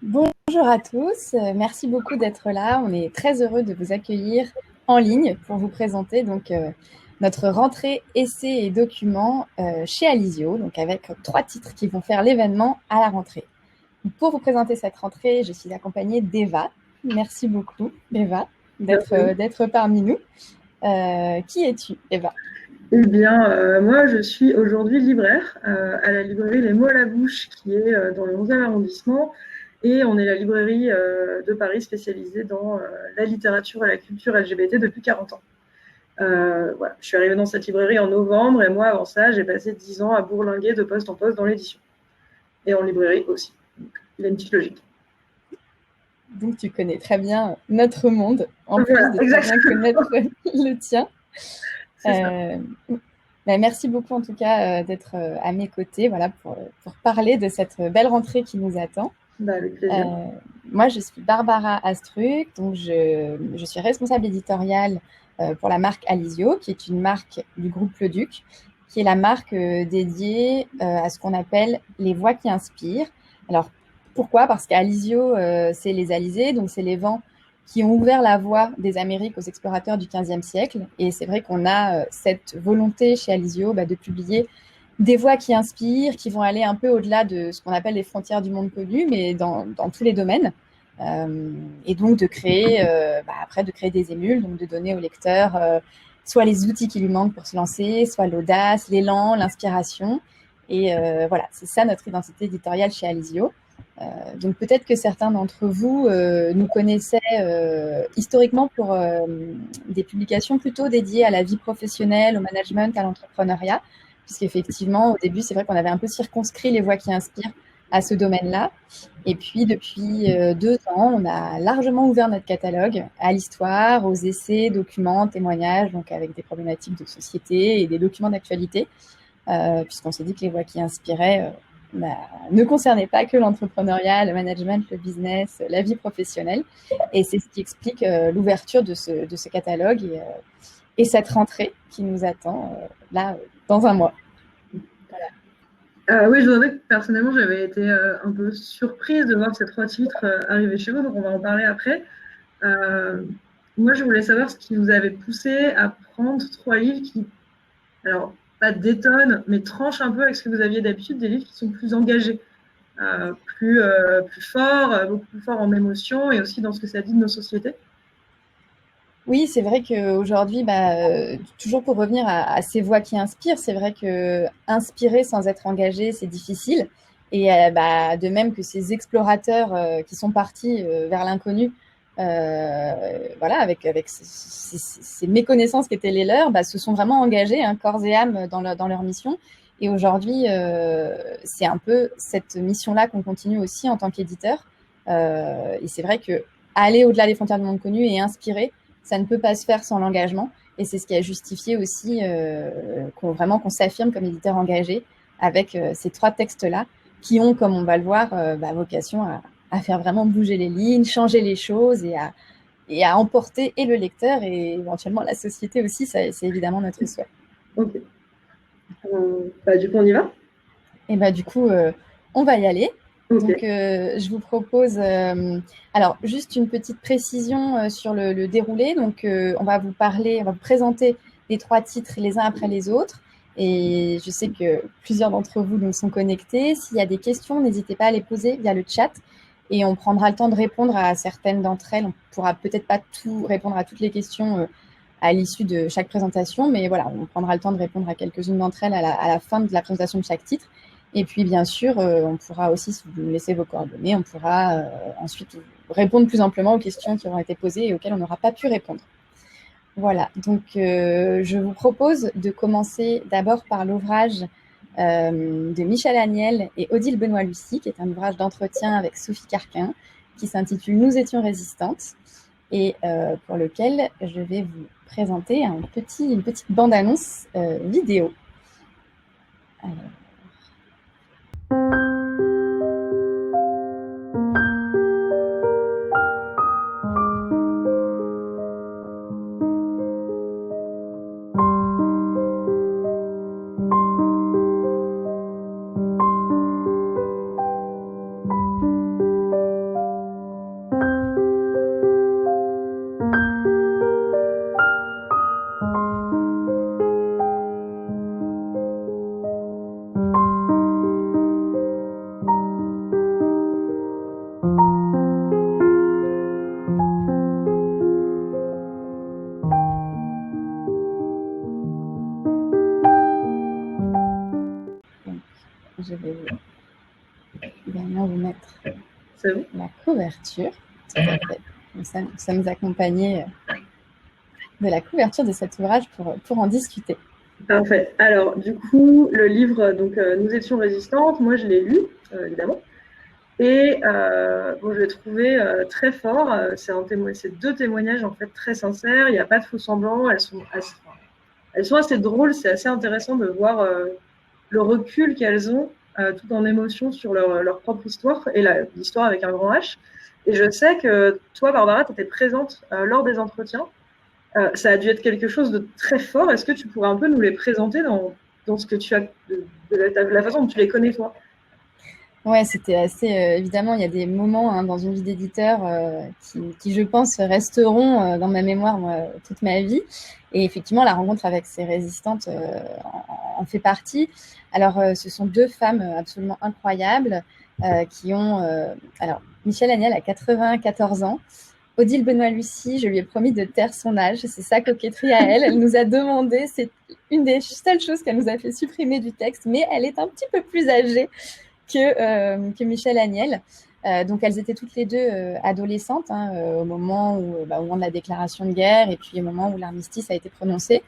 Bonjour à tous, merci beaucoup d'être là. On est très heureux de vous accueillir en ligne pour vous présenter notre rentrée essais et documents chez Alizio, donc avec 3 titres qui vont faire l'événement à la rentrée. Pour vous présenter cette rentrée, je suis accompagnée d'Eva. Merci beaucoup, Eva, d'être parmi nous. Qui es-tu, Eva? Eh bien, moi, je suis aujourd'hui libraire à la librairie Les Mots à la Bouche, qui est dans le 11e arrondissement. Et on est la librairie de Paris spécialisée dans la littérature et la culture LGBT depuis 40 ans. Voilà. Je suis arrivée dans cette librairie en novembre et moi, avant ça, j'ai passé 10 ans à bourlinguer de poste en poste dans l'édition. Et en librairie aussi. Donc, il y a une petite logique. Donc, tu connais très bien notre monde, en plus Voilà, de très bien connaître le tien. Merci beaucoup en tout cas d'être à mes côtés pour parler de cette belle rentrée qui nous attend. Avec plaisir. Moi, je suis Barbara Astruc, donc je suis responsable éditoriale pour la marque Alizio, qui est une marque du groupe Le Duc, qui est la marque dédiée à ce qu'on appelle les voix qui inspirent. Alors, pourquoi? Parce qu'Alizio, c'est les alizés, donc c'est les vents qui ont ouvert la voie des Amériques aux explorateurs du XVe siècle. Et c'est vrai qu'on a cette volonté chez Alizio de publier des voix qui inspirent, qui vont aller un peu au-delà de ce qu'on appelle les frontières du monde connu, mais dans tous les domaines. Et donc de créer, de créer des émules, donc de donner au lecteur soit les outils qui lui manquent pour se lancer, soit l'audace, l'élan, l'inspiration. Et voilà, c'est ça notre identité éditoriale chez Alizio. Donc peut-être que certains d'entre vous nous connaissaient historiquement pour des publications plutôt dédiées à la vie professionnelle, au management, à l'entrepreneuriat, puisqu'effectivement, au début, c'est vrai qu'on avait un peu circonscrit les voix qui inspirent à ce domaine-là. Et puis, depuis 2 ans, on a largement ouvert notre catalogue à l'histoire, aux essais, documents, témoignages, donc avec des problématiques de société et des documents d'actualité, puisqu'on s'est dit que les voix qui inspiraient ne concernaient pas que l'entrepreneuriat, le management, le business, la vie professionnelle. Et c'est ce qui explique l'ouverture de ce catalogue et cette rentrée qui nous attend là dans un mois. Oui, je dois avouer que personnellement, j'avais été un peu surprise de voir ces 3 titres arriver chez vous, donc on va en parler après. Moi, je voulais savoir ce qui vous avait poussé à prendre 3 livres qui, alors, pas détonnent, mais tranchent un peu avec ce que vous aviez d'habitude, des livres qui sont plus engagés, plus forts, beaucoup plus forts en émotion et aussi dans ce que ça dit de nos sociétés. Oui, c'est vrai qu'aujourd'hui, toujours pour revenir à ces voix qui inspirent, c'est vrai que inspirer sans être engagé, c'est difficile. Et de même que ces explorateurs qui sont partis vers l'inconnu, avec ces méconnaissances qui étaient les leurs, se sont vraiment engagés, corps et âme, dans leur mission. Et aujourd'hui, c'est un peu cette mission-là qu'on continue aussi en tant qu'éditeur. Et c'est vrai que aller au-delà des frontières du monde connu et inspirer, ça ne peut pas se faire sans l'engagement. Et c'est ce qui a justifié aussi qu'on s'affirme comme éditeur engagé avec ces 3 textes-là qui ont, comme on va le voir, vocation à faire vraiment bouger les lignes, changer les choses et à emporter et le lecteur et éventuellement la société aussi. C'est évidemment notre souhait. Ok. Du coup, on y va? Et du coup, on va y aller. Ok. Donc, je vous propose, alors juste une petite précision sur le déroulé. Donc, on va vous présenter les 3 titres les uns après les autres. Et je sais que plusieurs d'entre vous donc, sont connectés. S'il y a des questions, n'hésitez pas à les poser via le chat. Et on prendra le temps de répondre à certaines d'entre elles. On pourra peut-être pas tout répondre à toutes les questions à l'issue de chaque présentation, mais voilà, on prendra le temps de répondre à quelques-unes d'entre elles à la fin de la présentation de chaque titre. Et puis, bien sûr, on pourra aussi, si vous nous laissez vos coordonnées, on pourra ensuite répondre plus amplement aux questions qui auront été posées et auxquelles on n'aura pas pu répondre. Voilà, donc je vous propose de commencer d'abord par l'ouvrage de Michel Aniel et Odile Benoît-Lucie, qui est un ouvrage d'entretien avec Sophie Carquin, qui s'intitule « Nous étions résistantes » et pour lequel je vais vous présenter une petite bande-annonce vidéo. Alors. C'est bon. La couverture, tout à fait. Nous sommes accompagnés de la couverture de cet ouvrage pour en discuter. Parfait. Alors, du coup, le livre, donc, Nous étions résistantes, moi je l'ai lu, évidemment. Et bon, je l'ai trouvé très fort. C'est deux témoignages en fait très sincères. Il n'y a pas de faux semblants. Elles sont assez drôles. C'est assez intéressant de voir le recul qu'elles ont tout en émotion sur leur propre histoire et l'histoire avec un grand H. Et je sais que toi, Barbara, tu étais présente lors des entretiens. Ça a dû être quelque chose de très fort. Est-ce que tu pourrais un peu nous les présenter dans ce que tu as, de la façon dont tu les connais, toi? Ouais, c'était assez. Évidemment, il y a des moments dans une vie d'éditeur qui, je pense, resteront dans ma mémoire toute ma vie. Et effectivement, la rencontre avec ces résistantes en fait partie. Alors, ce sont deux femmes absolument incroyables qui ont. Alors, Michèle Agnel a 94 ans. Odile Benoît-Lucie, je lui ai promis de taire son âge. C'est sa coquetterie à elle. Elle nous a demandé, c'est une des seules choses qu'elle nous a fait supprimer du texte, mais elle est un petit peu plus âgée que Michèle Agnel. Donc, elles étaient toutes les deux adolescentes au moment de la déclaration de guerre et puis au moment où l'armistice a été prononcé.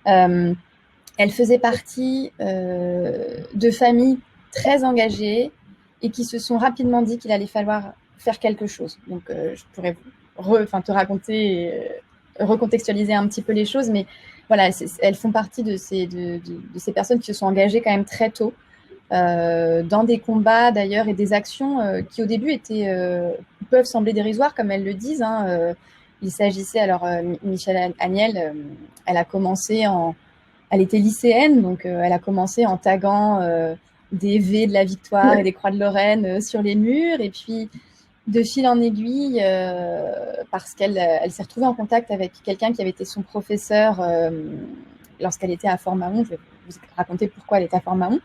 Elles faisaient partie de familles très engagées et qui se sont rapidement dit qu'il allait falloir faire quelque chose. Donc, je pourrais te raconter, recontextualiser un petit peu les choses, mais voilà, elles font partie de ces personnes qui se sont engagées quand même très tôt dans des combats d'ailleurs et des actions qui au début peuvent sembler dérisoires comme elles le disent. Il s'agissait alors Michèle Agnel, elle était lycéenne, donc elle a commencé en taguant des V de la victoire et des croix de Lorraine sur les murs, et puis de fil en aiguille, parce qu'elle s'est retrouvée en contact avec quelqu'un qui avait été son professeur lorsqu'elle était à Fort-Mahon. Je vais vous raconter pourquoi elle était à Fort-Mahon.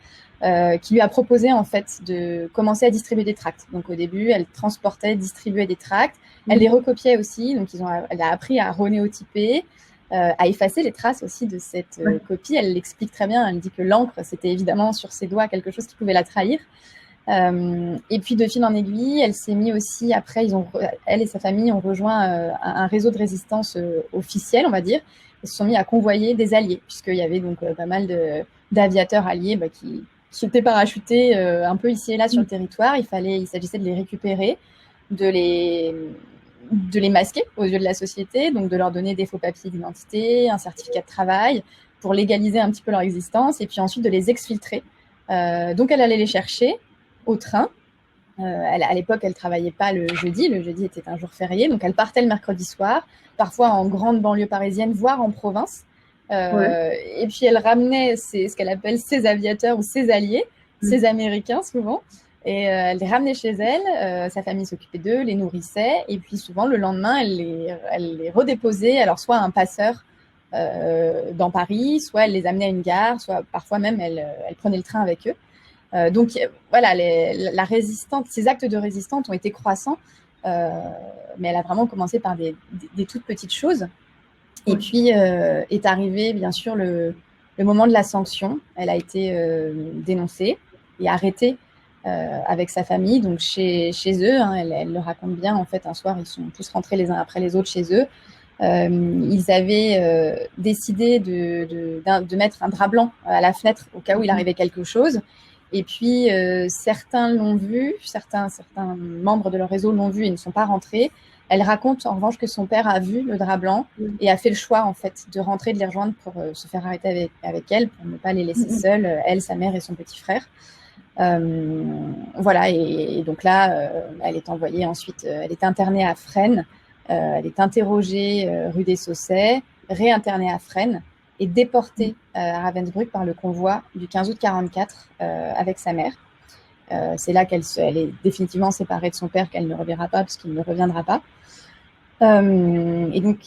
Qui lui a proposé en fait de commencer à distribuer des tracts. Donc au début, elle transportait, distribuait des tracts. Elle les recopiait aussi. Donc elle a appris à renéotyper, à effacer les traces aussi de cette copie. Elle l'explique très bien. Elle dit que l'encre, c'était évidemment sur ses doigts quelque chose qui pouvait la trahir. Et puis de fil en aiguille, elle s'est mise aussi, après, elle et sa famille ont rejoint un réseau de résistance officiel, on va dire. Ils se sont mis à convoyer des alliés, puisqu'il y avait donc pas mal d'aviateurs alliés qui étaient parachutés un peu ici et là sur le territoire. Il s'agissait de les récupérer, de les masquer aux yeux de la société, donc de leur donner des faux papiers d'identité, un certificat de travail, pour légaliser un petit peu leur existence, et puis ensuite de les exfiltrer. Donc elle allait les chercher au train. À l'époque, elle ne travaillait pas le jeudi. Le jeudi était un jour férié. Donc, elle partait le mercredi soir, parfois en grande banlieue parisienne, voire en province. Et puis, elle ramenait ce qu'elle appelle ses aviateurs ou ses alliés, ses Américains souvent. Et elle les ramenait chez elle. Sa famille s'occupait d'eux, les nourrissait. Et puis, souvent, le lendemain, elle les redéposait. Alors, soit un passeur dans Paris, soit elle les amenait à une gare, soit parfois même elle prenait le train avec eux. Donc voilà, la résistante, ces actes de résistante ont été croissants, mais elle a vraiment commencé par des toutes petites choses. Et puis est arrivé bien sûr le moment de la sanction. Elle a été dénoncée et arrêtée avec sa famille, donc chez eux. Elle le raconte bien. En fait, un soir, ils sont tous rentrés les uns après les autres chez eux. Ils avaient décidé de mettre un drap blanc à la fenêtre au cas où il arrivait quelque chose. Et puis, certains l'ont vu, certains membres de leur réseau l'ont vu et ne sont pas rentrés. Elle raconte en revanche que son père a vu le drap blanc et a fait le choix en fait de rentrer, de les rejoindre pour se faire arrêter avec elle, pour ne pas les laisser seules, elle, sa mère et son petit frère. Voilà, et donc là, elle est envoyée ensuite, elle est internée à Fresnes, elle est interrogée rue des Saussets, réinternée à Fresnes et déportée à Ravensbrück par le convoi du 15 août 1944 avec sa mère. C'est là qu'elle est définitivement séparée de son père, qu'elle ne reverra pas parce qu'il ne reviendra pas. Et donc,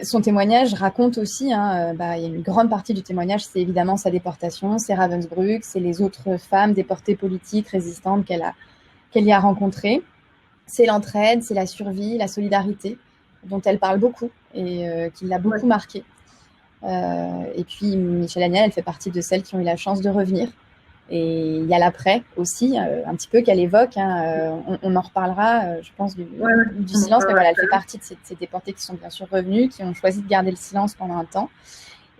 son témoignage raconte aussi, il y a une grande partie du témoignage, c'est évidemment sa déportation, c'est Ravensbrück, c'est les autres femmes déportées politiques, résistantes qu'elle y a rencontrées. C'est l'entraide, c'est la survie, la solidarité, dont elle parle beaucoup et qui l'a beaucoup marquée. Et puis Michèle Agnel, elle fait partie de celles qui ont eu la chance de revenir Et il y a l'après aussi, un petit peu qu'elle évoque. Hein, on en reparlera, je pense, du silence. Mais voilà, elle fait partie de ces déportés qui sont bien sûr revenus, qui ont choisi de garder le silence pendant un temps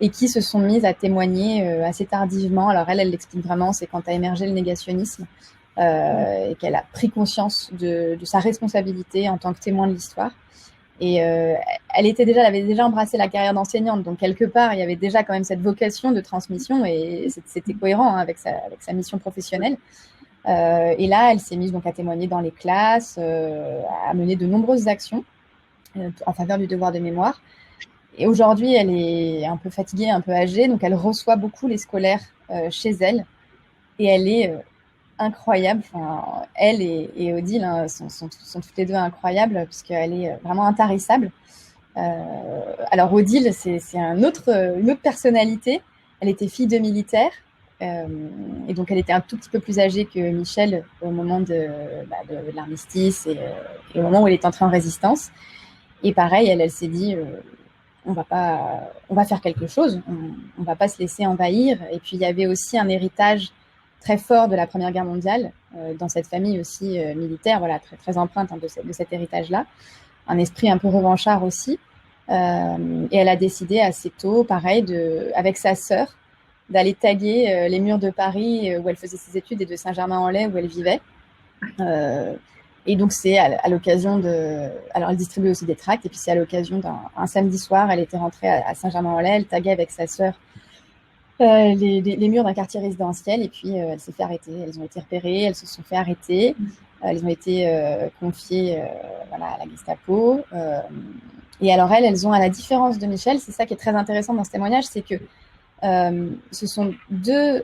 et qui se sont mises à témoigner assez tardivement. Alors elle l'explique vraiment, c'est quand a émergé le négationnisme et qu'elle a pris conscience de sa responsabilité en tant que témoin de l'histoire. Et elle avait déjà embrassé la carrière d'enseignante, donc quelque part, il y avait déjà quand même cette vocation de transmission et c'était cohérent, hein, avec sa mission professionnelle. Et là, elle s'est mise donc à témoigner dans les classes, à mener de nombreuses actions en faveur du devoir de mémoire. Et aujourd'hui, elle est un peu fatiguée, un peu âgée, donc elle reçoit beaucoup les scolaires chez elle et elle est incroyable. Enfin, elle et Odile, hein, sont toutes les deux incroyables puisqu'elle est vraiment intarissable. Alors Odile, c'est une autre personnalité. Elle était fille de militaire et donc elle était un tout petit peu plus âgée que Michel au moment de l'armistice et au moment où elle est entrée en résistance. Et pareil, elle s'est dit on va faire quelque chose, on va pas se laisser envahir. Et puis il y avait aussi un héritage très fort de la Première Guerre mondiale dans cette famille aussi militaire, voilà, très, très empreinte, hein, de cet héritage-là. Un esprit un peu revanchard aussi. Et elle a décidé assez tôt, pareil, avec sa sœur, d'aller taguer les murs de Paris où elle faisait ses études et de Saint-Germain-en-Laye où elle vivait. Et donc, c'est à l'occasion de... Alors, elle distribuait aussi des tracts. Et puis, c'est à l'occasion d'un samedi soir, elle était rentrée à Saint-Germain-en-Laye. Elle taguait avec sa sœur les murs d'un quartier résidentiel. Et puis, elle s'est fait arrêter. Elles ont été repérées. Elles se sont fait arrêter. Elles ont été confiées à la Gestapo. Et alors, elles ont, à la différence de Michel, c'est ça qui est très intéressant dans ce témoignage, c'est que ce sont deux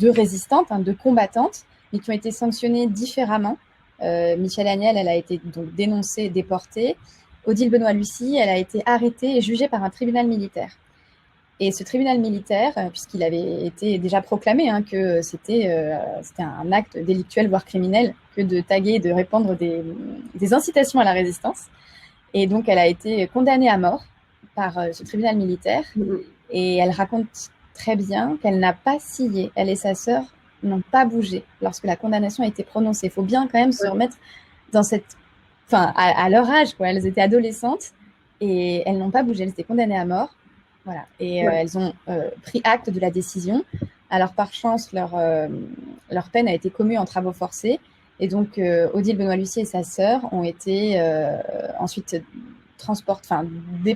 résistantes, hein, deux combattantes, mais qui ont été sanctionnées différemment. Michèle Agnel, elle a été donc dénoncée, déportée. Odile Benoît-Lucie, elle a été arrêtée et jugée par un tribunal militaire. Et ce tribunal militaire, puisqu'il avait été déjà proclamé, hein, que c'était un acte délictuel, voire criminel, que de taguer et de répandre des incitations à la résistance. Et donc, elle a été condamnée à mort par ce tribunal militaire. Et elle raconte très bien qu'elle n'a pas scié. Elle et sa sœur n'ont pas bougé lorsque la condamnation a été prononcée. Il faut bien quand même se remettre dans cette... Enfin, à leur âge, quoi. Elles étaient adolescentes et elles n'ont pas bougé. Elles étaient condamnées à mort. Voilà. Et elles ont pris acte de la décision. Alors, par chance, leur peine a été commue en travaux forcés. Et donc, Odile Benoît-Lucie et sa sœur ont été ensuite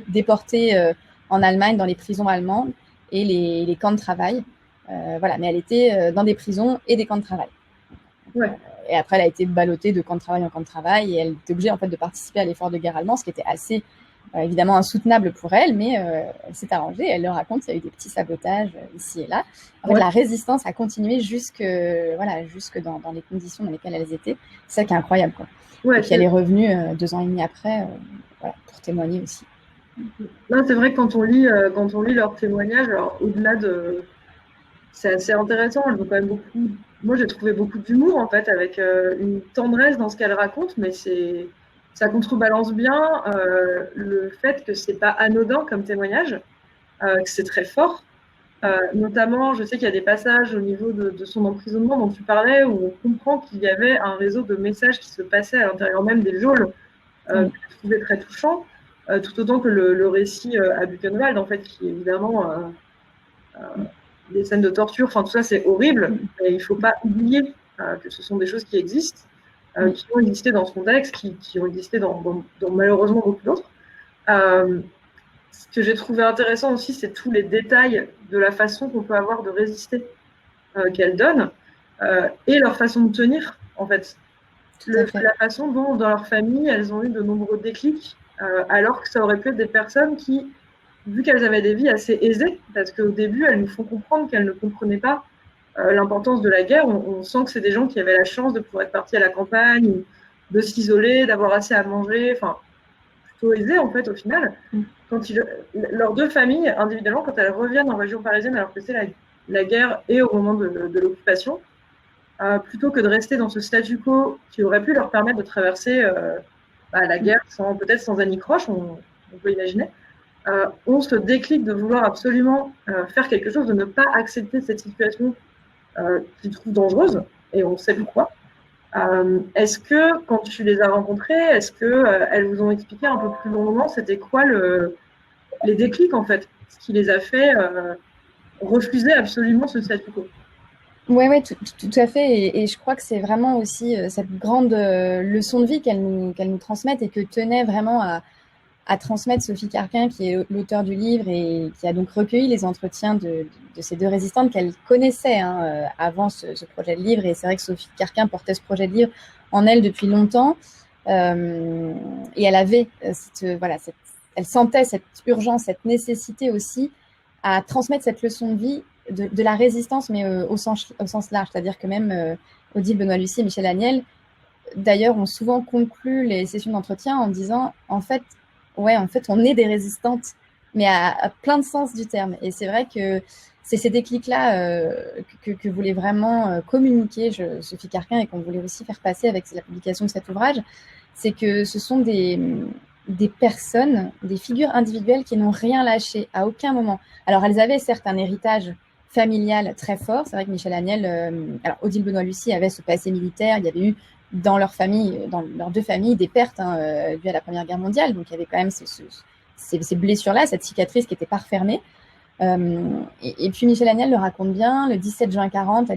déportées en Allemagne, dans les prisons allemandes et les camps de travail. Voilà. Mais elle était dans des prisons et des camps de travail. Et après, elle a été ballottée de camp de travail en camp de travail et elle était obligée en fait, de participer à l'effort de guerre allemand, ce qui était assez... évidemment insoutenable pour elle, mais elle s'est arrangée. Elle le raconte, il y a eu des petits sabotages ici et là. En fait, la résistance a continué jusque dans les conditions dans lesquelles elles étaient. C'est ça qui est incroyable, quoi. Et puis elle est revenue 2 ans et demi après pour témoigner aussi. Non, c'est vrai que quand on lit leurs témoignages, alors au-delà de... C'est assez intéressant, elles ont quand même beaucoup... Moi, j'ai trouvé beaucoup d'humour, en fait, avec une tendresse dans ce qu'elles racontent, mais ça contrebalance bien le fait que c'est pas anodin comme témoignage, que c'est très fort. Notamment, je sais qu'il y a des passages au niveau de son emprisonnement dont tu parlais où on comprend qu'il y avait un réseau de messages qui se passaient à l'intérieur même des geôles, que je trouvais très touchant, tout autant que le récit à Buchenwald, en fait, qui est évidemment des scènes de torture. Enfin, tout ça, c'est horrible, mais il ne faut pas oublier que ce sont des choses qui existent. Qui ont existé dans ce contexte, qui ont existé dans malheureusement beaucoup d'autres. Ce que j'ai trouvé intéressant aussi, c'est tous les détails de la façon qu'on peut avoir de résister qu'elles donnent et leur façon de tenir, en fait. La façon dont, dans leur famille, elles ont eu de nombreux déclics, alors que ça aurait pu être des personnes qui, vu qu'elles avaient des vies assez aisées, parce qu'au début, elles nous font comprendre qu'elles ne comprenaient pas l'importance de la guerre. On sent que c'est des gens qui avaient la chance de pouvoir être partis à la campagne, de s'isoler, d'avoir assez à manger, enfin, plutôt aisés en fait au final. Leurs deux familles, individuellement, quand elles reviennent en région parisienne alors que c'est la guerre et au moment de l'occupation, plutôt que de rester dans ce statu quo qui aurait pu leur permettre de traverser la guerre peut-être sans anicroche, on peut imaginer, on se déclic de vouloir absolument faire quelque chose, de ne pas accepter cette situation qu'ils trouvent dangereuses, et on sait pourquoi. Est-ce que, quand tu les as rencontrées, est-ce qu'elles vous ont expliqué un peu plus longuement c'était quoi les déclics, en fait, ce qui les a fait refuser absolument ce statu quo? Ouais, tout à fait. Et je crois que c'est vraiment aussi cette grande leçon de vie qu'elle nous transmettent et que tenait vraiment à transmettre Sophie Carquin, qui est l'auteur du livre et qui a donc recueilli les entretiens de ces deux résistantes qu'elle connaissait avant ce projet de livre. Et c'est vrai que Sophie Carquin portait ce projet de livre en elle depuis longtemps. Et elle avait elle sentait cette urgence, cette nécessité aussi à transmettre cette leçon de vie de la résistance, mais au sens large. C'est-à-dire que même Odile Benoît-Lucie et Michel Agnel, d'ailleurs, ont souvent conclu les sessions d'entretien en disant, en fait, on est des résistantes, mais à plein de sens du terme. Et c'est vrai que c'est ces déclics-là que voulait vraiment communiquer Sophie Carquin et qu'on voulait aussi faire passer avec la publication de cet ouvrage. C'est que ce sont des personnes, des figures individuelles qui n'ont rien lâché à aucun moment. Alors, elles avaient certes un héritage familial très fort. C'est vrai que Michel Agnel, alors Odile Benoît-Lucie avait ce passé militaire. Il y avait eu dans leur famille, dans leurs deux familles, des pertes dues à la Première Guerre mondiale. Donc, il y avait quand même ces blessures-là, cette cicatrice qui n'était pas refermée. Et puis, Michel Agnel le raconte bien. Le 17 juin 40,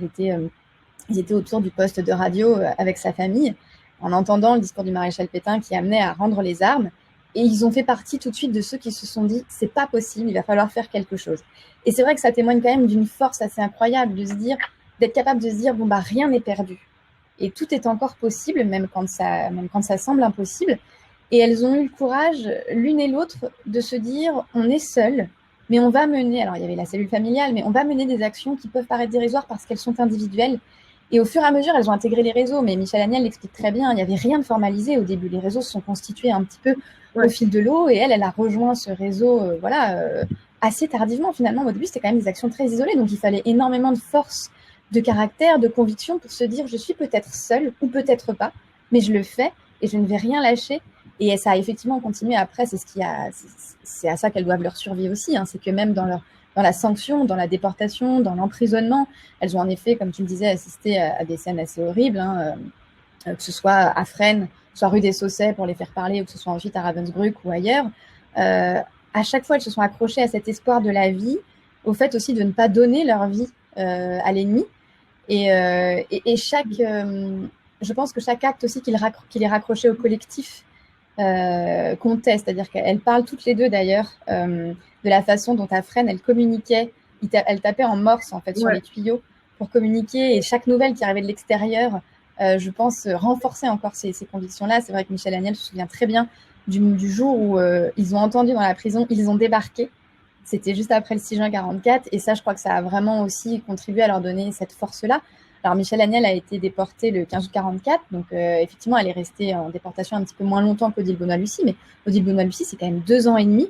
ils étaient autour du poste de radio avec sa famille, en entendant le discours du maréchal Pétain qui amenait à rendre les armes. Et ils ont fait partie tout de suite de ceux qui se sont dit, c'est pas possible, il va falloir faire quelque chose. Et c'est vrai que ça témoigne quand même d'une force assez incroyable d'être capable de se dire, bon, bah, rien n'est perdu. Et tout est encore possible, même quand ça semble impossible. Et elles ont eu le courage, l'une et l'autre, de se dire, on est seules, mais on va mener, alors il y avait la cellule familiale, mais on va mener des actions qui peuvent paraître dérisoires parce qu'elles sont individuelles. Et au fur et à mesure, elles ont intégré les réseaux. Mais Michel Agnel l'explique très bien, il n'y avait rien de formalisé au début. Les réseaux se sont constitués un petit peu au fil de l'eau. Et elle a rejoint ce réseau assez tardivement finalement. Au début, c'était quand même des actions très isolées. Donc il fallait énormément de force, de caractère, de conviction pour se dire je suis peut-être seule ou peut-être pas, mais je le fais et je ne vais rien lâcher. Et ça a effectivement continué après. C'est à ça qu'elles doivent leur survie aussi. C'est que même dans la sanction, dans la déportation, dans l'emprisonnement, elles ont en effet, comme tu le disais, assisté à des scènes assez horribles, que ce soit à Fresnes, soit rue des Saussets pour les faire parler, ou que ce soit ensuite à Ravensbrück ou ailleurs. À chaque fois, elles se sont accrochées à cet espoir de la vie, au fait aussi de ne pas donner leur vie à l'ennemi. Et je pense que chaque acte aussi qu'il est raccroché au collectif comptait. C'est-à-dire qu'elles parlent toutes les deux d'ailleurs de la façon dont à Fresnes, elles communiquaient. Elles tapaient en morse en fait sur les tuyaux pour communiquer. Et chaque nouvelle qui arrivait de l'extérieur, je pense, renforçait encore ces convictions-là. C'est vrai que Michel Agnel se souvient très bien du jour où ils ont entendu dans la prison, ils ont débarqué. C'était juste après le 6 juin 44. Et ça, je crois que ça a vraiment aussi contribué à leur donner cette force-là. Alors, Michel Agnel a été déportée le 15 août 44. Donc, effectivement, elle est restée en déportation un petit peu moins longtemps qu'Odile Benoît-Lucie. Mais Odile Benoît-Lucie, c'est quand même 2 ans et demi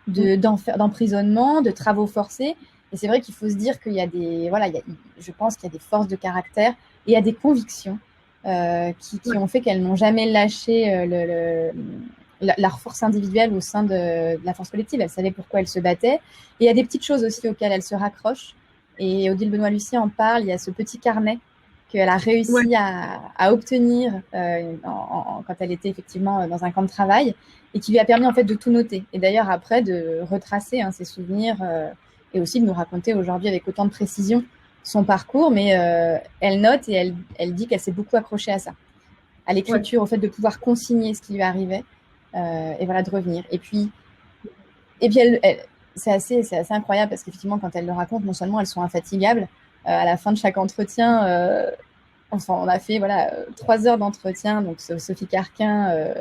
d'emprisonnement, de travaux forcés. Et c'est vrai qu'il faut se dire qu'il y a je pense qu'il y a des forces de caractère et il y a des convictions qui ont fait qu'elles n'ont jamais lâché leur force individuelle au sein de la force collective. Elles savaient pourquoi elles se battaient. Et il y a des petites choses aussi auxquelles elles se raccrochent. Et Odile Benoît-Lucie en parle. Il y a ce petit carnet qu'elle a réussi à obtenir quand elle était effectivement dans un camp de travail et qui lui a permis en fait de tout noter. Et d'ailleurs après de retracer ses souvenirs et aussi de nous raconter aujourd'hui avec autant de précision son parcours. Mais elle note et elle dit qu'elle s'est beaucoup accrochée à ça, à l'écriture, au fait de pouvoir consigner ce qui lui arrivait. Et voilà, de revenir. Et puis c'est assez incroyable parce qu'effectivement, quand elles le racontent, non seulement elles sont infatigables, à la fin de chaque entretien, on a fait 3 heures d'entretien, donc Sophie Carquin,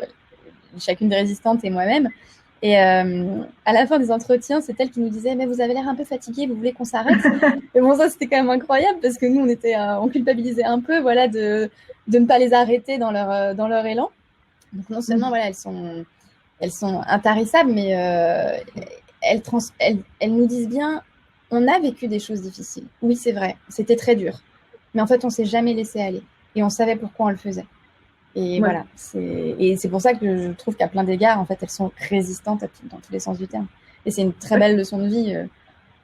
chacune des résistantes et moi-même. Et à la fin des entretiens, c'est elle qui nous disait « Mais vous avez l'air un peu fatiguée, vous voulez qu'on s'arrête ?» Et bon, ça, c'était quand même incroyable parce que nous, on culpabilisait un peu de ne pas les arrêter dans leur élan. Donc non seulement elles sont intarissables, mais elles nous disent bien, on a vécu des choses difficiles. Oui, c'est vrai, c'était très dur. Mais en fait, on s'est jamais laissé aller. Et on savait pourquoi on le faisait. Et voilà, c'est pour ça que je trouve qu'à plein d'égards, en fait, elles sont résistantes dans tous les sens du terme. Et c'est une très belle leçon de vie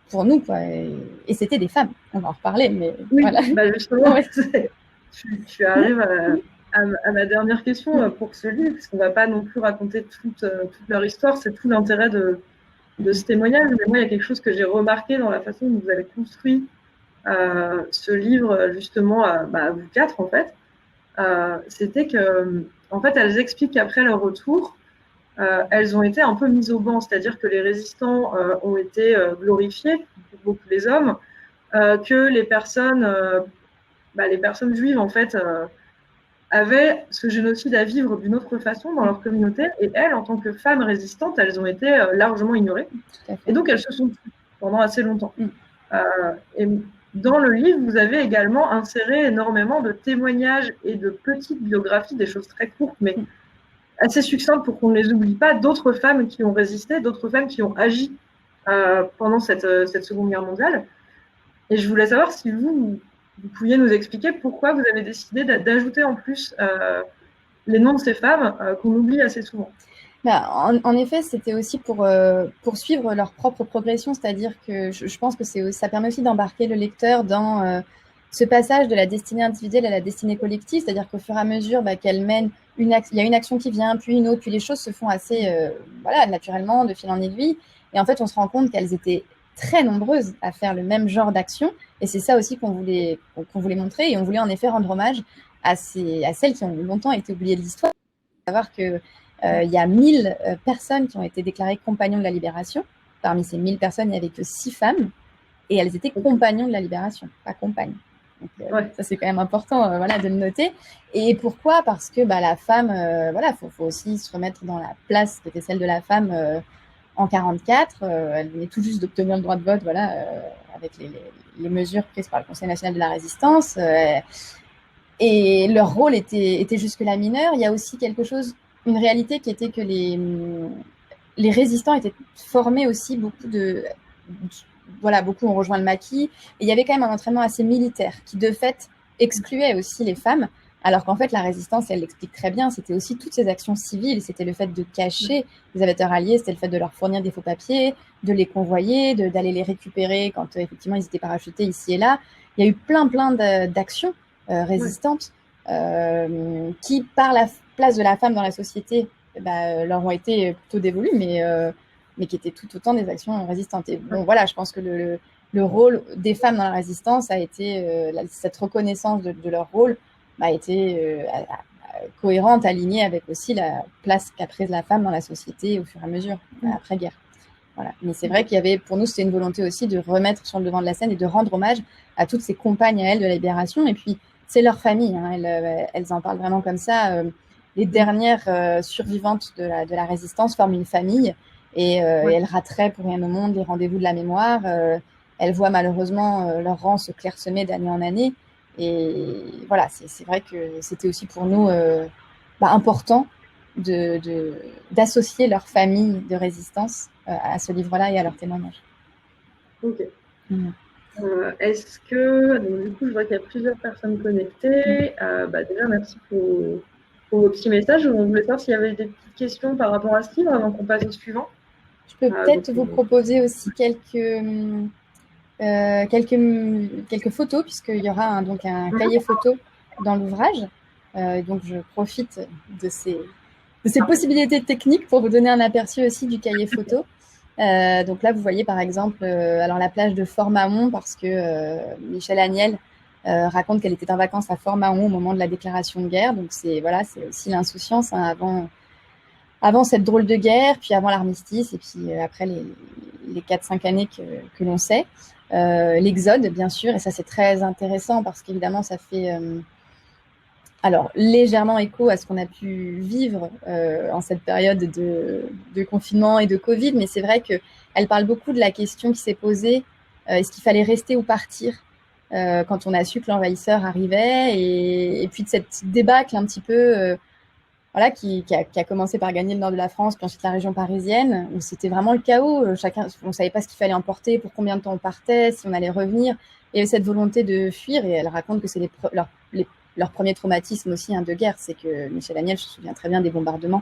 pour nous, quoi. Et c'était des femmes, on va en reparler, mais oui, voilà. Bah justement, tu arrives à ma dernière question pour ce livre, parce qu'on ne va pas non plus raconter toute leur histoire, c'est tout l'intérêt de ce témoignage. Mais moi, il y a quelque chose que j'ai remarqué dans la façon dont vous avez construit ce livre, justement, vous quatre, en fait, c'était que, en fait, elles expliquent qu'après leur retour, elles ont été un peu mises au banc, c'est-à-dire que les résistants ont été glorifiés, beaucoup les hommes, que les personnes juives, en fait, avaient ce génocide à vivre d'une autre façon dans leur communauté, et elles, en tant que femmes résistantes, elles ont été largement ignorées, et donc elles se sont tuées pendant assez longtemps. Et dans le livre, vous avez également inséré énormément de témoignages et de petites biographies, des choses très courtes, mais assez succinctes pour qu'on ne les oublie pas, d'autres femmes qui ont résisté, d'autres femmes qui ont agi pendant cette Seconde Guerre mondiale. Et je voulais savoir si vous pouviez nous expliquer pourquoi vous avez décidé d'ajouter en plus les noms de ces femmes qu'on oublie assez souvent. En effet, c'était aussi pour poursuivre leur propre progression, c'est-à-dire que je pense que ça permet aussi d'embarquer le lecteur dans ce passage de la destinée individuelle à la destinée collective, c'est-à-dire qu'au fur et à mesure qu'elle mène il y a une action qui vient, puis une autre, puis les choses se font assez naturellement, de fil en aiguille, et en fait, on se rend compte qu'elles étaient très nombreuses à faire le même genre d'action, et c'est ça aussi qu'on voulait montrer, et on voulait en effet rendre hommage à celles qui ont longtemps été oubliées de l'histoire. Il faut savoir que il y a 1000 personnes qui ont été déclarées compagnons de la libération. Parmi ces 1000 personnes, il n'y avait que 6 femmes et elles étaient compagnons de la libération, pas compagnes. Donc, ça, c'est quand même important de le noter. Et pourquoi ? Parce que la femme, faut aussi se remettre dans la place qui était celle de la femme en 1944. Elle venait tout juste d'obtenir le droit de vote avec les mesures prises par le Conseil national de la résistance. Et leur rôle était jusque-là mineur. Il y a aussi une réalité qui était que les résistants étaient formés aussi, beaucoup ont rejoint le maquis, et il y avait quand même un entraînement assez militaire qui de fait excluait aussi les femmes, alors qu'en fait la résistance, elle l'explique très bien, c'était aussi toutes ces actions civiles, c'était le fait de cacher les aviateurs alliés, c'était le fait de leur fournir des faux papiers, de les convoyer, d'aller les récupérer quand effectivement ils étaient parachutés ici et là. Il y a eu plein d'actions résistantes qui, par la place de la femme dans la société, leur ont été plutôt dévolues, mais qui étaient tout autant des actions résistantes. Et bon, je pense que le rôle des femmes dans la résistance a été, cette reconnaissance de leur rôle a été cohérente, alignée avec aussi la place qu'a prise la femme dans la société au fur et à mesure, après-guerre. Voilà. Mais c'est vrai qu'il y avait, pour nous, c'était une volonté aussi de remettre sur le devant de la scène et de rendre hommage à toutes ces compagnes à elles de la libération. Et puis, c'est leur famille, hein. Elles en parlent vraiment comme ça. Les dernières survivantes de la résistance forment une famille et elles rateraient pour rien au monde les rendez-vous de la mémoire. Elles voient malheureusement leur rang se clairsemer d'année en année. Et voilà, c'est vrai que c'était aussi pour nous important d'associer leur famille de résistance à ce livre-là et à leur témoignage. Ok. Est-ce que, donc, du coup, je vois qu'il y a plusieurs personnes connectées. Déjà, merci pour vos petits messages. On voulait savoir s'il y avait des petites questions par rapport à ce livre avant qu'on passe au suivant. Je peux peut-être vous proposer aussi quelques photos, puisqu'il y aura donc un cahier photo dans l'ouvrage. Donc, je profite de ces possibilités techniques pour vous donner un aperçu aussi du cahier photo. Donc là, vous voyez par exemple la plage de Fort-Mahon, parce que Michèle Agnel raconte qu'elle était en vacances à Fort-Mahon au moment de la déclaration de guerre. Donc c'est aussi l'insouciance avant cette drôle de guerre, puis avant l'armistice, et puis après les 4-5 années que l'on sait. L'exode, bien sûr, et ça c'est très intéressant parce qu'évidemment ça fait légèrement écho à ce qu'on a pu vivre en cette période de confinement et de Covid, mais c'est vrai qu'elle parle beaucoup de la question qui s'est posée, est-ce qu'il fallait rester ou partir quand on a su que l'envahisseur arrivait, et puis de cette débâcle un petit peu qui a commencé par gagner le nord de la France, puis ensuite la région parisienne, où c'était vraiment le chaos. On ne savait pas ce qu'il fallait emporter, pour combien de temps on partait, si on allait revenir. Il y avait cette volonté de fuir, et elle raconte que c'est leur premier traumatisme aussi de guerre. C'est que Michèle Agnel se souvient très bien des bombardements.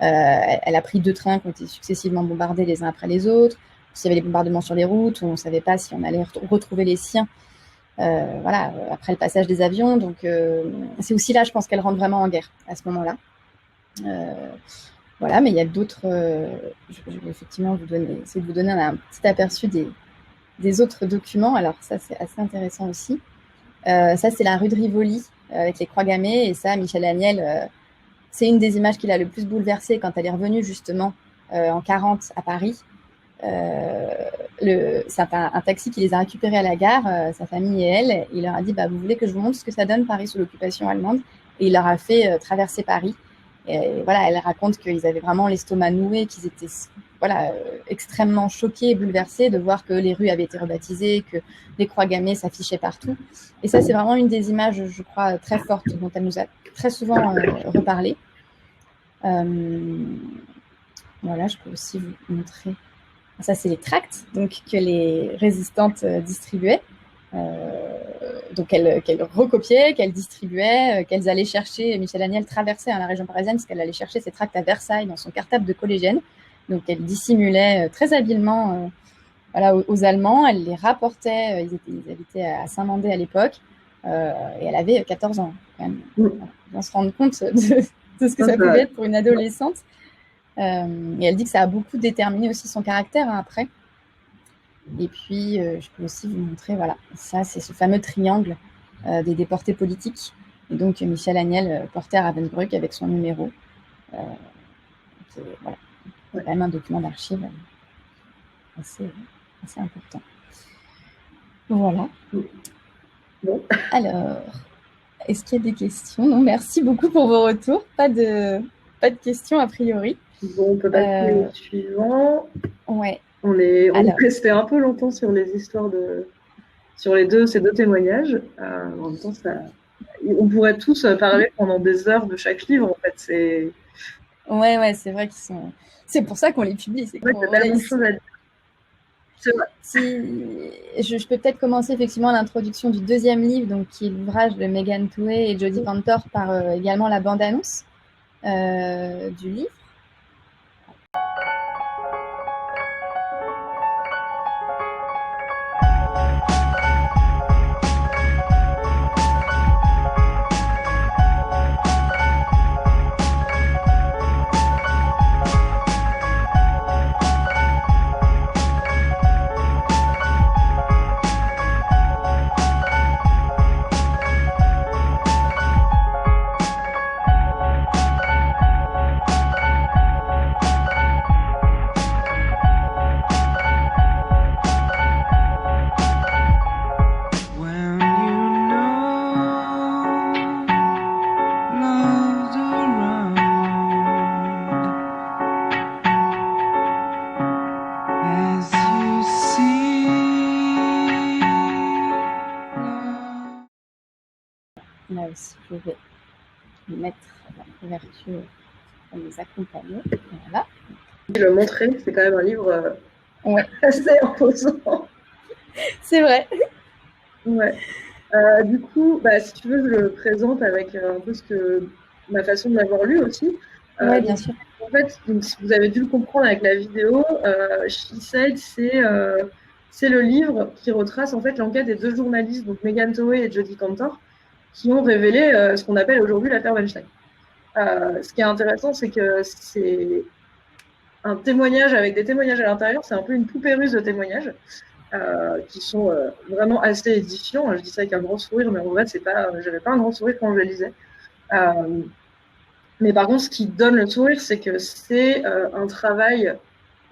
Elle a pris 2 trains qui ont été successivement bombardés les uns après les autres. s'il y avait des bombardements sur les routes, où on ne savait pas si on allait retrouver les siens voilà, après le passage des avions. Donc, c'est aussi là, je pense, qu'elle rentre vraiment en guerre à ce moment-là. Voilà, mais il y a d'autres. Je vais effectivement essayer de vous donner un petit aperçu des autres documents. Alors, ça, c'est assez intéressant aussi. Ça, c'est la rue de Rivoli avec les croix gammées. Et ça, Michel Agnel, c'est une des images qui l'a le plus bouleversée quand elle est revenue justement en 40 à Paris. C'est un taxi qui les a récupérés à la gare, sa famille et elle. Il leur a dit vous voulez que je vous montre ce que ça donne Paris sous l'occupation allemande? Et il leur a fait traverser Paris. Et voilà, elle raconte qu'ils avaient vraiment l'estomac noué, qu'ils étaient extrêmement choqués et bouleversés de voir que les rues avaient été rebaptisées, que les croix gammées s'affichaient partout. Et ça, c'est vraiment une des images, je crois, très fortes dont elle nous a très souvent reparlé. Voilà, je peux aussi vous montrer. Ça, c'est les tracts donc, que les résistantes distribuaient. Donc, qu'elles recopiaient, qu'elles distribuaient, qu'elles allaient chercher. Michel Agnel traversait la région parisienne parce qu'elle allait chercher ses tracts à Versailles dans son cartable de collégienne. Donc, elle dissimulait très habilement voilà, aux Allemands. Elle les rapportait. Ils habitaient à Saint-Mandé à l'époque. Et elle avait 14 ans, quand même. Voilà. On se rend compte de ce que ça pouvait être pour une adolescente. Et elle dit que ça a beaucoup déterminé aussi son caractère après. Et puis, je peux aussi vous montrer, voilà, ça, c'est ce fameux triangle des déportés politiques. Et donc, Michel Agnel portait à Ravensbrück avec son numéro. Voilà, c'est quand même un document d'archives assez important. Voilà. Bon. Alors, est-ce qu'il y a des questions? Non, merci beaucoup pour vos retours. Pas de questions a priori. Bon, on peut passer au suivant. Ouais. On est resté un peu longtemps sur les histoires sur ces deux témoignages. En même temps, on pourrait tous parler pendant des heures de chaque livre. En fait, Ouais, c'est vrai qu'ils sont. C'est pour ça qu'on les publie. C'est qu'il y a tellement de choses à dire. C'est vrai. Je peux peut-être commencer effectivement l'introduction du deuxième livre, donc qui est l'ouvrage de Megan Twohey et Jodie Cantor par également la bande-annonce du livre. Là aussi, je vais mettre la couverture pour nous accompagner. Voilà. Le montrer, c'est quand même un livre assez imposant. C'est vrai. Ouais. Du coup, si tu veux, je le présente avec un peu ma façon de l'avoir lu aussi. Oui, bien sûr. En fait, donc, si vous avez dû le comprendre avec la vidéo, She Said, c'est le livre qui retrace en fait l'enquête des deux journalistes, donc Megan Twohey et Jodie Cantor, qui ont révélé ce qu'on appelle aujourd'hui l'affaire Weinstein. Ce qui est intéressant, c'est que c'est un témoignage avec des témoignages à l'intérieur. C'est un peu une poupée russe de témoignages qui sont vraiment assez édifiants. Je dis ça avec un grand sourire, mais en vrai, j'avais pas un grand sourire quand je le lisais. Mais par contre, ce qui donne le sourire, c'est que c'est un travail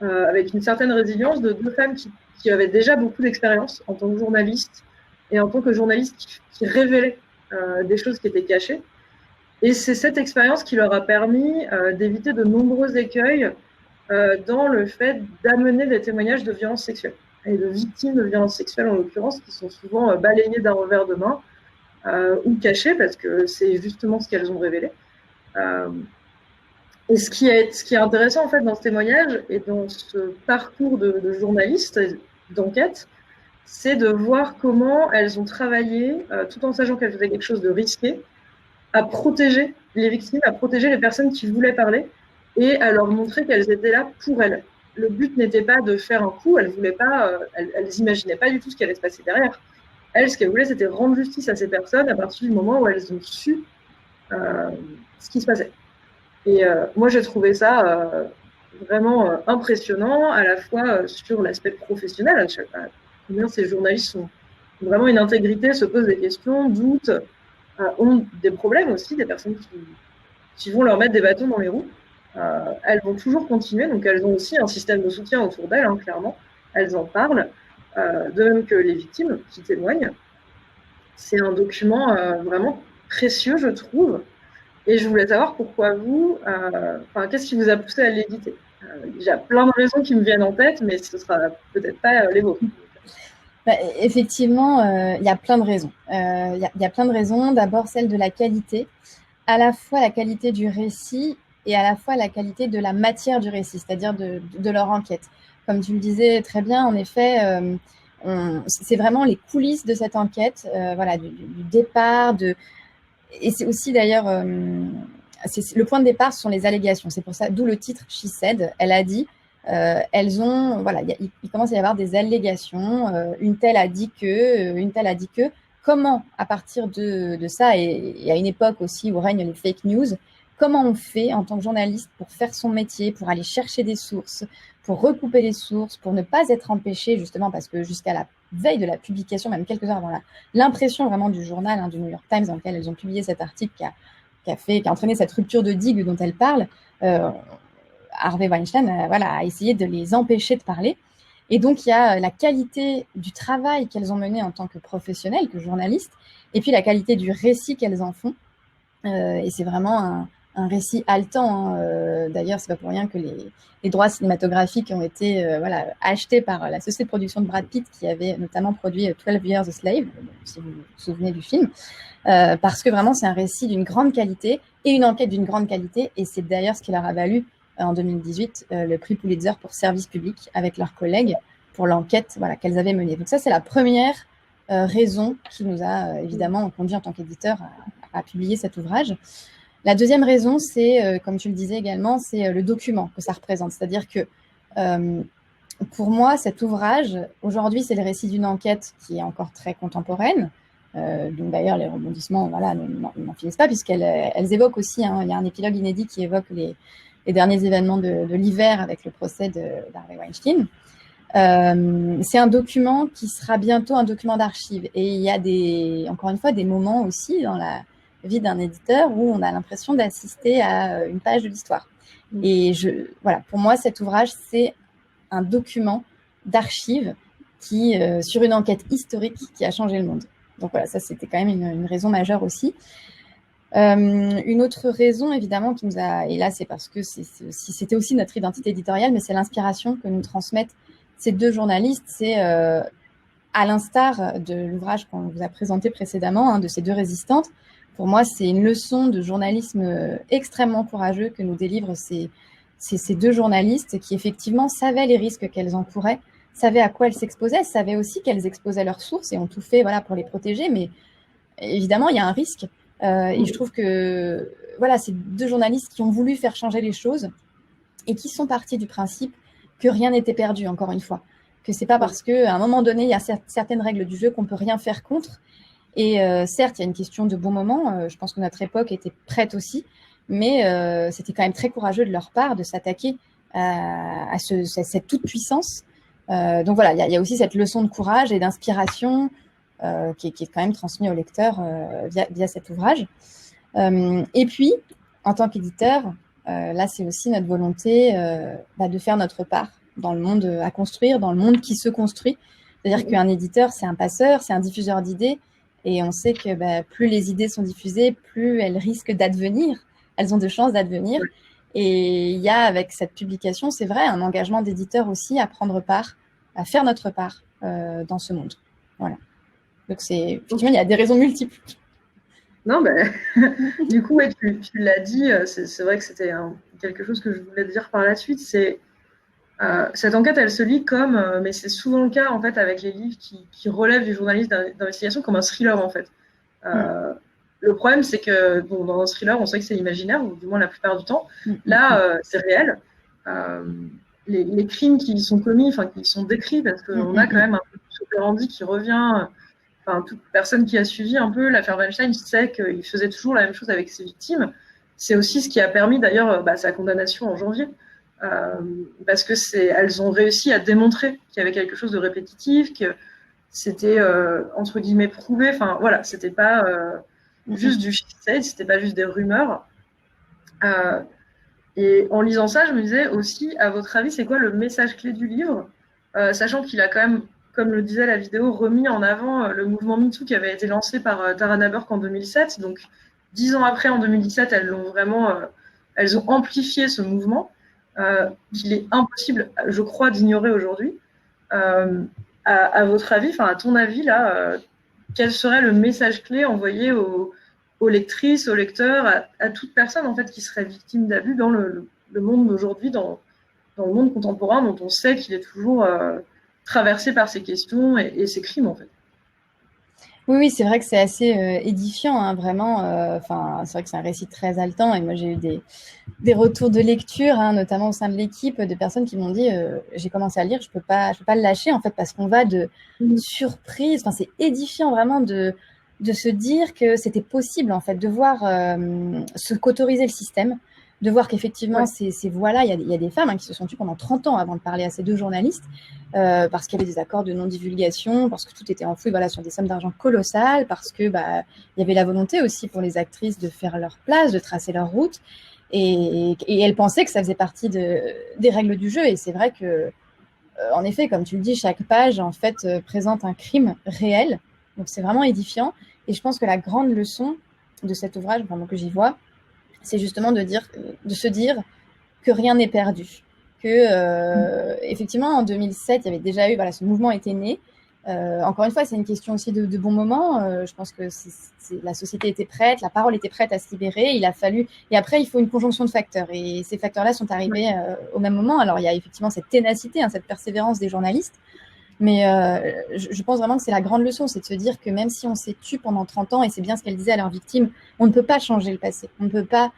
avec une certaine résilience de deux femmes qui avaient déjà beaucoup d'expérience en tant que journalistes et en tant que journalistes qui révélaient des choses qui étaient cachées. Et c'est cette expérience qui leur a permis d'éviter de nombreux écueils dans le fait d'amener des témoignages de violences sexuelles et de victimes de violences sexuelles en l'occurrence, qui sont souvent balayées d'un revers de main ou cachées parce que c'est justement ce qu'elles ont révélé. Et ce qui est intéressant en fait dans ce témoignage et dans ce parcours de journaliste d'enquête, c'est de voir comment elles ont travaillé, tout en sachant qu'elles faisaient quelque chose de risqué, à protéger les victimes, à protéger les personnes qui voulaient parler et à leur montrer qu'elles étaient là pour elles. le but n'était pas de faire un coup, elles n'imaginaient pas du tout ce qui allait se passer derrière. Elles, ce qu'elles voulaient, c'était rendre justice à ces personnes à partir du moment où elles ont su ce qui se passait. Et moi, j'ai trouvé ça vraiment impressionnant, à la fois sur l'aspect professionnel. Combien ces journalistes ont vraiment une intégrité, se posent des questions, doutent, ont des problèmes aussi, des personnes qui vont leur mettre des bâtons dans les roues. Elles vont toujours continuer, donc elles ont aussi un système de soutien autour d'elles, hein, clairement. Elles en parlent, de même que les victimes qui témoignent. C'est un document vraiment précieux, je trouve. Et je voulais savoir pourquoi vous, qu'est-ce qui vous a poussé à l'éditer? Il y a plein de raisons qui me viennent en tête, mais ce sera peut-être pas les vôtres. Effectivement, il y a plein de raisons. Il y a plein de raisons. D'abord, celle de la qualité, à la fois la qualité du récit et à la fois la qualité de la matière du récit, c'est-à-dire de leur enquête. Comme tu le disais très bien, en effet, c'est vraiment les coulisses de cette enquête, voilà, du départ, et c'est aussi d'ailleurs, le point de départ, ce sont les allégations. C'est pour ça, d'où le titre She Said. Elle a dit, elles ont, voilà, il commence à y avoir des allégations. Une telle a dit que, une telle a dit que. Comment, à partir de ça, et à une époque aussi où règnent les fake news, comment on fait en tant que journaliste pour faire son métier, pour aller chercher des sources, pour recouper les sources, pour ne pas être empêché, justement, parce que jusqu'à la veille de la publication, même quelques heures avant l'impression vraiment du journal, hein, du New York Times, dans lequel elles ont publié cet article qui a entraîné cette rupture de digue dont elle parle, Harvey Weinstein a essayé de les empêcher de parler. Et donc, il y a la qualité du travail qu'elles ont mené en tant que professionnelles, que journalistes, et puis la qualité du récit qu'elles en font. Et c'est vraiment un récit haletant. Hein. D'ailleurs, c'est pas pour rien que les droits cinématographiques ont été achetés par la société de production de Brad Pitt, qui avait notamment produit 12 Years a Slave, si vous vous souvenez du film, parce que vraiment, c'est un récit d'une grande qualité et une enquête d'une grande qualité. Et c'est d'ailleurs ce qui leur a valu en 2018 le prix Pulitzer pour service public avec leurs collègues pour l'enquête qu'elles avaient menée. Donc ça, c'est la première raison qui nous a évidemment conduit en tant qu'éditeur à publier cet ouvrage. La deuxième raison, c'est, comme tu le disais également, c'est le document que ça représente. C'est-à-dire que pour moi, cet ouvrage, aujourd'hui, c'est le récit d'une enquête qui est encore très contemporaine. Donc d'ailleurs, les rebondissements n'en finissent pas, puisqu'elles évoquent aussi, hein, il y a un épilogue inédit qui évoque les derniers événements de l'hiver avec le procès d'Harvey Weinstein. C'est un document qui sera bientôt un document d'archives. Et il y a encore une fois, des moments aussi dans la vie d'un éditeur où on a l'impression d'assister à une page de l'histoire. Et pour moi, cet ouvrage, c'est un document d'archives qui, sur une enquête historique qui a changé le monde. Donc voilà, ça, c'était quand même une raison majeure aussi. Une autre raison, évidemment, qui nous a... Et là, c'est parce que c'était aussi notre identité éditoriale, mais c'est l'inspiration que nous transmettent ces deux journalistes. C'est, à l'instar de l'ouvrage qu'on vous a présenté précédemment, hein, de ces deux résistantes, pour moi, c'est une leçon de journalisme extrêmement courageux que nous délivrent ces deux journalistes qui, effectivement, savaient les risques qu'elles encouraient, savaient à quoi elles s'exposaient, savaient aussi qu'elles exposaient leurs sources et ont tout fait pour les protéger. Mais évidemment, il y a un risque. Et je trouve que ces deux journalistes qui ont voulu faire changer les choses et qui sont partis du principe que rien n'était perdu, encore une fois. Que c'est pas parce qu'à un moment donné, il y a certaines règles du jeu qu'on peut rien faire contre. Et certes, il y a une question de bon moment. Je pense que notre époque était prête aussi. Mais c'était quand même très courageux de leur part de s'attaquer à cette toute-puissance. Donc voilà, il y a aussi cette leçon de courage et d'inspiration qui est quand même transmise au lecteur via cet ouvrage. Et puis, en tant qu'éditeur, là, c'est aussi notre volonté de faire notre part dans le monde à construire, dans le monde qui se construit. C'est-à-dire qu'un éditeur, c'est un passeur, c'est un diffuseur d'idées. Et on sait que plus les idées sont diffusées, plus elles risquent d'advenir. Elles ont de chances d'advenir. Et il y a, avec cette publication, c'est vrai, un engagement d'éditeur aussi à prendre part, à faire notre part dans ce monde. Voilà. Donc, effectivement, il y a des raisons multiples. Non, du coup, tu l'as dit, c'est vrai que c'était quelque chose que je voulais dire par la suite. C'est cette enquête, elle se lit comme, mais c'est souvent le cas en fait avec les livres qui relèvent du journalisme d'investigation comme un thriller en fait. Le problème, c'est que dans un thriller, on sait que c'est imaginaire, ou du moins la plupart du temps. Là, c'est réel. les crimes qui y sont commis, enfin qui y sont décrits, parce qu'on a quand même un peu de Operandi qui revient. Enfin, toute personne qui a suivi un peu l'affaire Weinstein sait qu'il faisait toujours la même chose avec ses victimes. C'est aussi ce qui a permis d'ailleurs sa condamnation en janvier, parce que elles ont réussi à démontrer qu'il y avait quelque chose de répétitif, que c'était entre guillemets prouvé. Enfin voilà, c'était pas juste du shit, c'était pas juste des rumeurs. Et en lisant ça, je me disais aussi, à votre avis, c'est quoi le message clé du livre, sachant qu'il a quand même, comme le disait la vidéo, remis en avant le mouvement MeToo qui avait été lancé par Tarana Burke en 2007. Donc, 10 ans après, en 2017, elles ont amplifié ce mouvement qu'il est impossible, je crois, d'ignorer aujourd'hui. À votre avis, à ton avis, là, quel serait le message clé envoyé aux lectrices, aux lecteurs, à toute personne en fait qui serait victime d'abus dans le monde d'aujourd'hui, dans le monde contemporain, dont on sait qu'il est toujours traversé par ces questions et ces crimes en fait. Oui, c'est vrai que c'est assez édifiant, hein, vraiment. C'est vrai que c'est un récit très haletant. Et moi, j'ai eu des retours de lecture, hein, notamment au sein de l'équipe, de personnes qui m'ont dit j'ai commencé à lire, je peux pas le lâcher, en fait, parce qu'on va de surprise. Enfin, c'est édifiant vraiment de se dire que c'était possible, en fait, de voir se qu'autoriser le système, de voir qu'effectivement, ces voix-là, il y a des femmes qui se sont tues pendant 30 ans avant de parler à ces deux journalistes. Parce qu'il y avait des accords de non-divulgation, parce que tout était enfoui sur des sommes d'argent colossales, parce que il y avait la volonté aussi pour les actrices de faire leur place, de tracer leur route, et elles pensaient que ça faisait partie des règles du jeu. Et c'est vrai que, en effet, comme tu le dis, chaque page en fait présente un crime réel, donc c'est vraiment édifiant. Et je pense que la grande leçon de cet ouvrage, vraiment que j'y vois, c'est justement de se dire que rien n'est perdu. Que effectivement en 2007 il y avait déjà eu ce mouvement était né. Encore une fois, c'est une question aussi de bon moment. Je pense que la société était prête, la parole était prête à se libérer. Il a fallu, et après il faut une conjonction de facteurs, et ces facteurs-là sont arrivés au même moment. Alors il y a effectivement cette ténacité, cette persévérance des journalistes, mais je pense vraiment que c'est la grande leçon, c'est de se dire que même si on s'est tué pendant 30 ans, et c'est bien ce qu'elle disait à leurs victimes, on ne peut pas changer le passé, on ne peut pas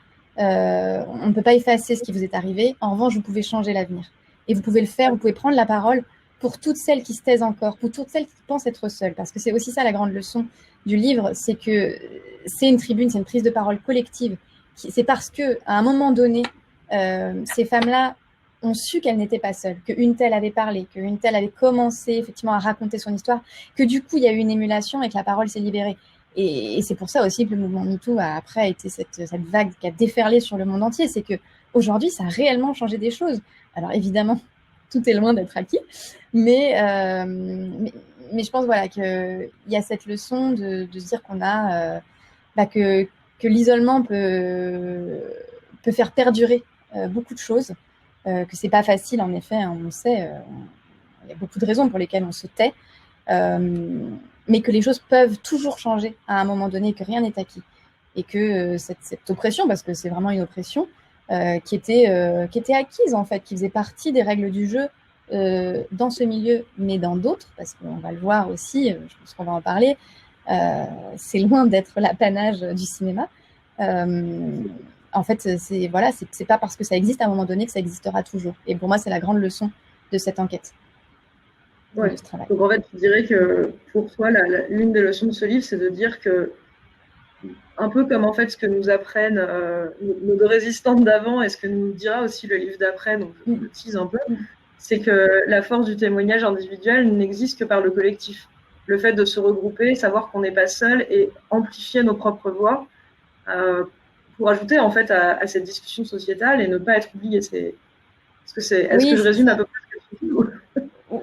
effacer ce qui vous est arrivé. En revanche, vous pouvez changer l'avenir. Et vous pouvez le faire, vous pouvez prendre la parole pour toutes celles qui se taisent encore, pour toutes celles qui pensent être seules. Parce que c'est aussi ça la grande leçon du livre, c'est que c'est une tribune, c'est une prise de parole collective. C'est parce qu'à un moment donné, ces femmes-là ont su qu'elles n'étaient pas seules, qu'une telle avait parlé, qu'une telle avait commencé effectivement à raconter son histoire, que du coup il y a eu une émulation et que la parole s'est libérée. Et c'est pour ça aussi que le mouvement MeToo a après été cette vague qui a déferlé sur le monde entier. C'est qu'aujourd'hui, ça a réellement changé des choses. Alors évidemment, tout est loin d'être acquis, mais je pense qu'il y a cette leçon de se dire qu'on a que l'isolement peut faire perdurer beaucoup de choses, que c'est pas facile en effet, hein, on le sait, il y a beaucoup de raisons pour lesquelles on se tait. Mais que les choses peuvent toujours changer à un moment donné, que rien n'est acquis. Et que cette oppression, parce que c'est vraiment une oppression, qui était acquise, en fait, qui faisait partie des règles du jeu dans ce milieu, mais dans d'autres, parce qu'on va le voir aussi, je pense qu'on va en parler, c'est loin d'être l'apanage du cinéma. En fait, c'est pas parce que ça existe à un moment donné que ça existera toujours. Et pour moi, c'est la grande leçon de cette enquête. Ouais. Donc en fait, tu dirais que pour toi, l'une des leçons de ce livre, c'est de dire que, un peu comme en fait ce que nous apprennent nos deux résistantes d'avant et ce que nous dira aussi le livre d'après, donc je le tease un peu, c'est que la force du témoignage individuel n'existe que par le collectif. Le fait de se regrouper, savoir qu'on n'est pas seul et amplifier nos propres voix pour ajouter en fait à cette discussion sociétale et ne pas être oublié. Est-ce que je résume à peu près ce que tu dis?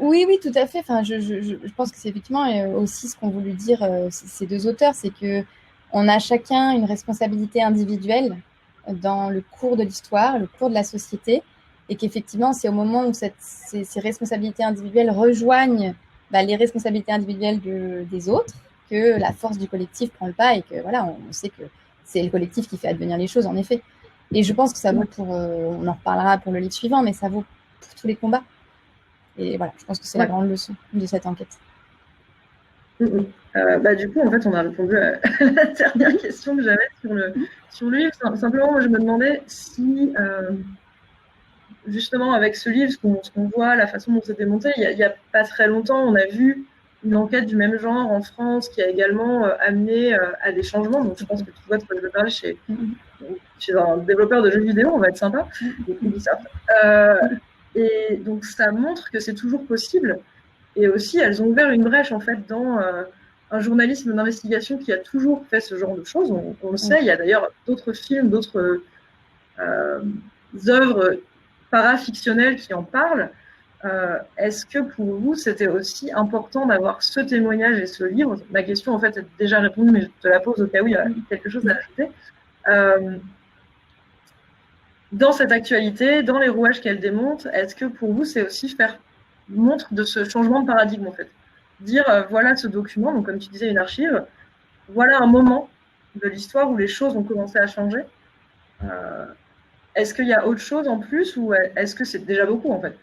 Oui, tout à fait. Je pense que c'est effectivement aussi ce qu'ont voulu dire ces deux auteurs, c'est que on a chacun une responsabilité individuelle dans le cours de l'histoire, le cours de la société, et qu'effectivement, c'est au moment où ces responsabilités individuelles rejoignent les responsabilités individuelles des autres que la force du collectif prend le pas, et que on sait que c'est le collectif qui fait advenir les choses, en effet. Et je pense que ça vaut on en reparlera pour le livre suivant, mais ça vaut pour tous les combats. Et voilà, je pense que c'est la grande leçon de cette enquête. Du coup, en fait, on a répondu à la dernière question que j'avais sur le livre. Simplement, moi, je me demandais si justement, avec ce livre, ce qu'on voit, la façon dont c'est démonté, il y a pas très longtemps, on a vu une enquête du même genre en France qui a également amené à des changements. Donc, je pense que tu vois de quoi je veux parler chez un développeur de jeux vidéo, on va être sympa, Ubisoft. Et donc, ça montre que c'est toujours possible. Et aussi, elles ont ouvert une brèche, en fait, dans un journalisme d'investigation qui a toujours fait ce genre de choses. On le sait, il y a d'ailleurs d'autres films, d'autres œuvres parafictionnelles qui en parlent. Est-ce que pour vous, c'était aussi important d'avoir ce témoignage et ce livre? Ma question, en fait, est déjà répondue, mais je te la pose au cas où il y a quelque chose à ajouter. Dans cette actualité, dans les rouages qu'elle démonte, est-ce que pour vous, c'est aussi faire montre de ce changement de paradigme, en fait? Dire, voilà ce document, donc comme tu disais, une archive, voilà un moment de l'histoire où les choses ont commencé à changer. Est-ce qu'il y a autre chose en plus ou est-ce que c'est déjà beaucoup, en fait?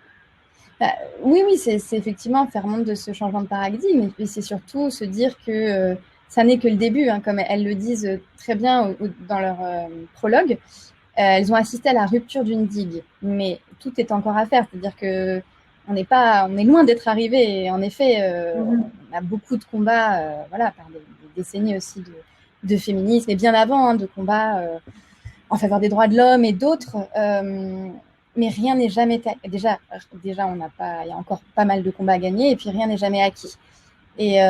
Oui, c'est effectivement faire montre de ce changement de paradigme, mais c'est surtout se dire que ça n'est que le début, hein, comme elles le disent très bien dans leur prologue. Elles ont assisté à la rupture d'une digue, mais tout est encore à faire. C'est-à-dire que on est loin d'être arrivé. Et en effet, on a beaucoup de combats, voilà, par des décennies aussi de féminisme, et bien avant, hein, de combats en faveur des droits de l'homme et d'autres. Mais rien n'est jamais déjà on n'a pas, il y a encore pas mal de combats à gagner, et puis rien n'est jamais acquis. Et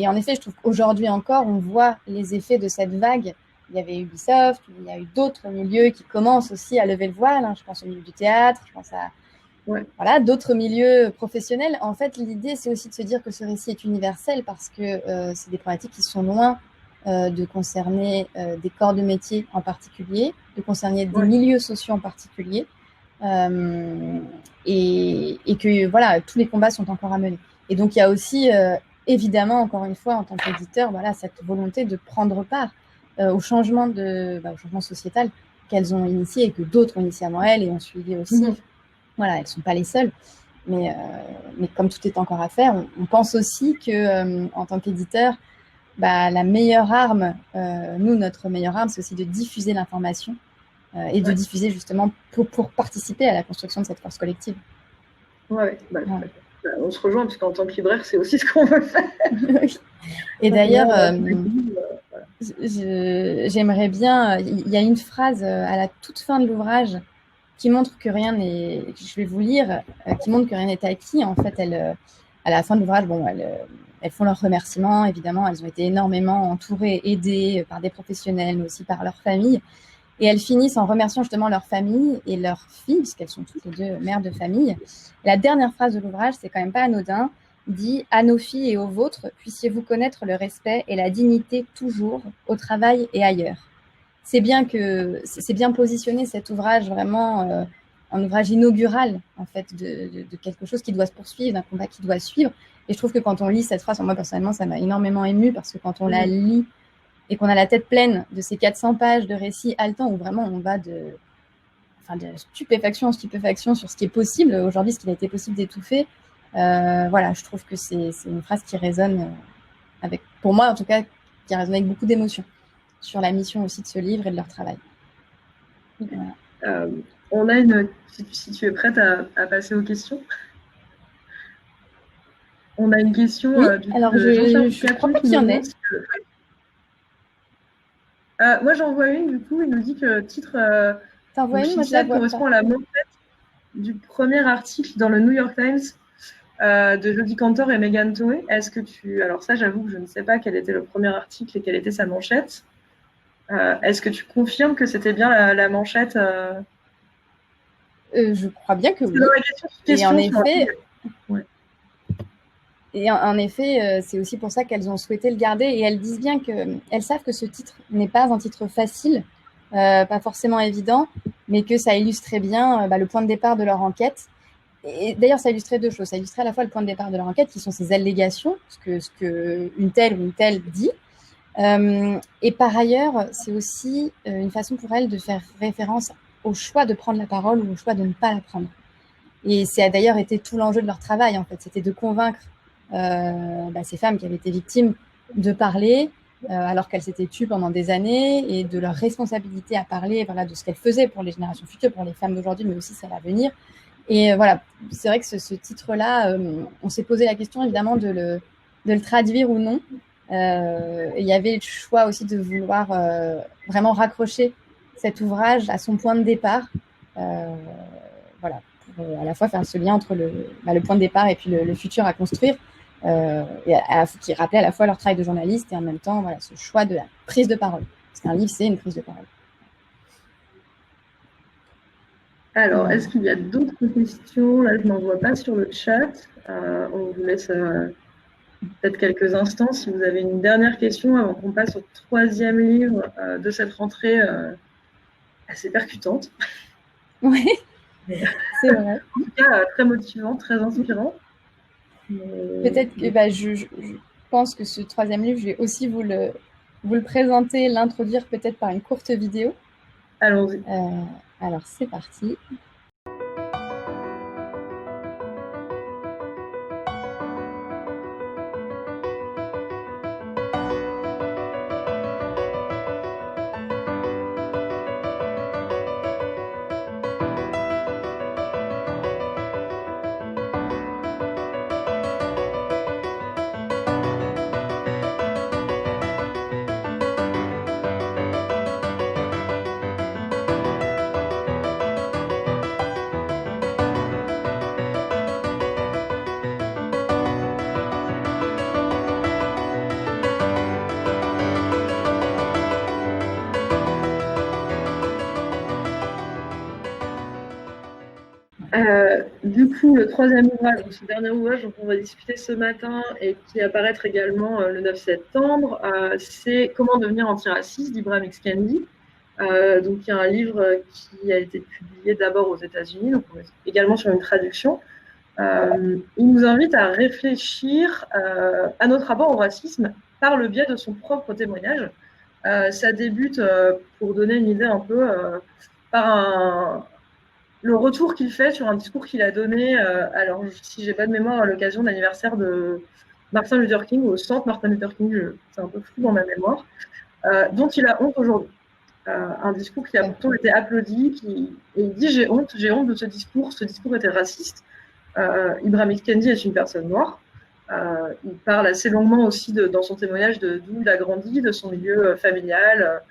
en effet, je trouve qu'aujourd'hui encore, on voit les effets de cette vague. Il y avait Ubisoft, il y a eu d'autres milieux qui commencent aussi à lever le voile. Hein. Je pense au milieu du théâtre, je pense à voilà, d'autres milieux professionnels. En fait, l'idée, c'est aussi de se dire que ce récit est universel parce que c'est des problématiques qui sont loin de concerner des corps de métier en particulier, de concerner des milieux sociaux en particulier, et que voilà, tous les combats sont encore à mener. Et donc, il y a aussi, évidemment, encore une fois, en tant qu'éditeur, voilà, cette volonté de prendre part au changement sociétal qu'elles ont initié et que d'autres ont initié avant elles et ont suivi aussi. Voilà, elles ne sont pas les seules. Mais comme tout est encore à faire, on pense aussi que en tant qu'éditeur, la meilleure arme, notre meilleure arme, c'est aussi de diffuser l'information et de diffuser justement pour participer à la construction de cette force collective. On se rejoint parce qu'en tant que libraire, c'est aussi ce qu'on veut faire. Et d'ailleurs, j'aimerais bien, il y a une phrase à la toute fin de l'ouvrage qui montre que rien n'est, je vais vous lire, qui montre que rien n'est acquis. En fait, à la fin de l'ouvrage, elles font leurs remerciements, évidemment, elles ont été énormément entourées, aidées par des professionnels, mais aussi par leur famille. Et elles finissent en remerciant justement leur famille et leurs filles, puisqu'elles sont toutes les deux mères de famille. Et la dernière phrase de l'ouvrage, c'est quand même pas anodin, dit « À nos filles et aux vôtres, puissiez-vous connaître le respect et la dignité toujours, au travail et ailleurs. » C'est bien positionné cet ouvrage, vraiment un ouvrage inaugural, en fait, de quelque chose qui doit se poursuivre, d'un combat qui doit suivre. Et je trouve que quand on lit cette phrase, moi personnellement, ça m'a énormément émue, parce que quand on la lit, et qu'on a la tête pleine de ces 400 pages de récits haletants où vraiment on va de stupéfaction en stupéfaction sur ce qui est possible, aujourd'hui, ce qu'il a été possible d'étouffer, voilà, je trouve que c'est une phrase qui résonne pour moi en tout cas, qui résonne avec beaucoup d'émotion sur la mission aussi de ce livre et de leur travail. Voilà. On a si tu es prête à passer aux questions. On a une question alors je crois pas qu'il y en ait. Moi, j'en vois une, du coup, il nous dit que le titre correspond à la manchette du premier article dans le New York Times de Jodie Cantor et Megan Toey. Est-ce que alors ça, j'avoue que je ne sais pas quel était le premier article et quelle était sa manchette. Est-ce que tu confirmes que c'était bien la manchette Je crois bien que oui. Et en effet... Et en effet, c'est aussi pour ça qu'elles ont souhaité le garder. Et elles disent bien qu'elles savent que ce titre n'est pas un titre facile, pas forcément évident, mais que ça illustrait bien le point de départ de leur enquête. Et d'ailleurs, ça illustrait deux choses. Ça illustrait à la fois le point de départ de leur enquête, qui sont ces allégations, ce que une telle ou une telle dit. Et par ailleurs, c'est aussi une façon pour elles de faire référence au choix de prendre la parole ou au choix de ne pas la prendre. Et ça a d'ailleurs été tout l'enjeu de leur travail, en fait. C'était de convaincre ces femmes qui avaient été victimes de parler, alors qu'elles s'étaient tues pendant des années, et de leur responsabilité à parler de ce qu'elles faisaient pour les générations futures, pour les femmes d'aujourd'hui, mais aussi celles à venir. Et voilà, c'est vrai que ce titre-là, on s'est posé la question évidemment de le traduire ou non. Et il y avait le choix aussi de vouloir vraiment raccrocher cet ouvrage à son point de départ. Voilà, pour à la fois faire ce lien entre le point de départ et puis le futur à construire, qui rappelait à la fois leur travail de journaliste et en même temps ce choix de la prise de parole. Parce qu'un livre, c'est une prise de parole. Alors, est-ce qu'il y a d'autres questions? Là, je n'en vois pas sur le chat. On vous laisse peut-être quelques instants si vous avez une dernière question avant qu'on passe au 3e livre de cette rentrée assez percutante. Oui, c'est vrai. En tout cas, très motivant, très inspirant. Peut-être que je pense que ce 3e livre, je vais aussi vous le présenter, l'introduire peut-être par une courte vidéo. Allons-y. Alors, c'est parti. Du coup, le 3e ouvrage, ce dernier ouvrage dont on va discuter ce matin et qui apparaîtra également le 9 septembre, c'est Comment devenir antiraciste d'Ibram X. Kendi. Donc, il y a un livre qui a été publié d'abord aux États-Unis, donc on est également sur une traduction. Il nous invite à réfléchir à notre rapport au racisme par le biais de son propre témoignage. Ça débute, pour donner une idée un peu, par le retour qu'il fait sur un discours qu'il a donné, alors si j'ai pas de mémoire, à l'occasion de l'anniversaire de Martin Luther King, au centre Martin Luther King, c'est un peu flou dans ma mémoire, dont il a honte aujourd'hui. Un discours qui a pourtant été applaudi, et il dit j'ai honte de ce discours était raciste. Ibram X. Kendi est une personne noire. Il parle assez longuement aussi dans son témoignage d'où il a grandi, de son milieu familial,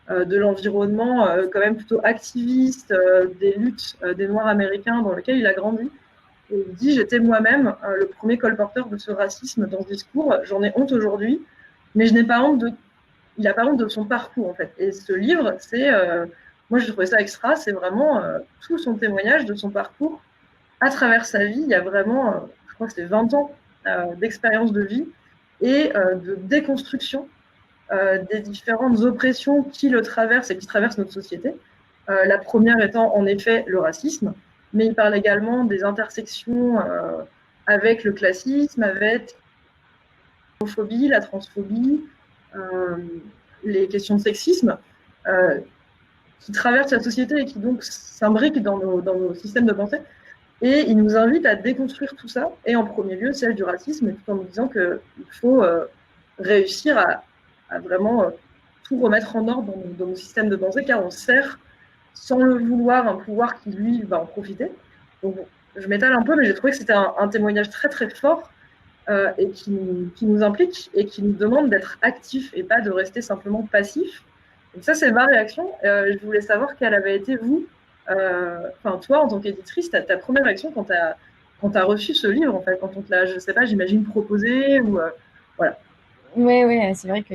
de l'environnement quand même plutôt activiste, des luttes des Noirs américains dans lequel il a grandi. Et il dit, j'étais moi-même le premier colporteur de ce racisme dans ce discours, j'en ai honte aujourd'hui, mais je n'ai pas honte il n'a pas honte de son parcours en fait. Et ce livre, moi j'ai trouvé ça extra, c'est vraiment tout son témoignage de son parcours à travers sa vie. Il y a vraiment, je crois que c'est 20 ans d'expérience de vie et de déconstruction des différentes oppressions qui le traversent et qui traversent notre société. La première étant en effet le racisme, mais il parle également des intersections avec le classisme, avec l'homophobie, la transphobie, les questions de sexisme qui traversent la société et qui donc s'imbriquent dans nos systèmes de pensée. Et il nous invite à déconstruire tout ça, et en premier lieu celle du racisme, tout en nous disant qu'il faut réussir à vraiment tout remettre en ordre dans nos systèmes de pensée, car on sert, sans le vouloir, un pouvoir qui, lui, va en profiter. Donc, je m'étale un peu, mais j'ai trouvé que c'était un témoignage très, très fort et qui nous implique et qui nous demande d'être actifs et pas de rester simplement passifs. Donc ça, c'est ma réaction. Je voulais savoir quelle avait été, toi, en tant qu'éditrice, ta première réaction quand tu as reçu ce livre, en fait, quand on te l'a, je sais pas, j'imagine, proposé ou voilà. Oui, c'est vrai que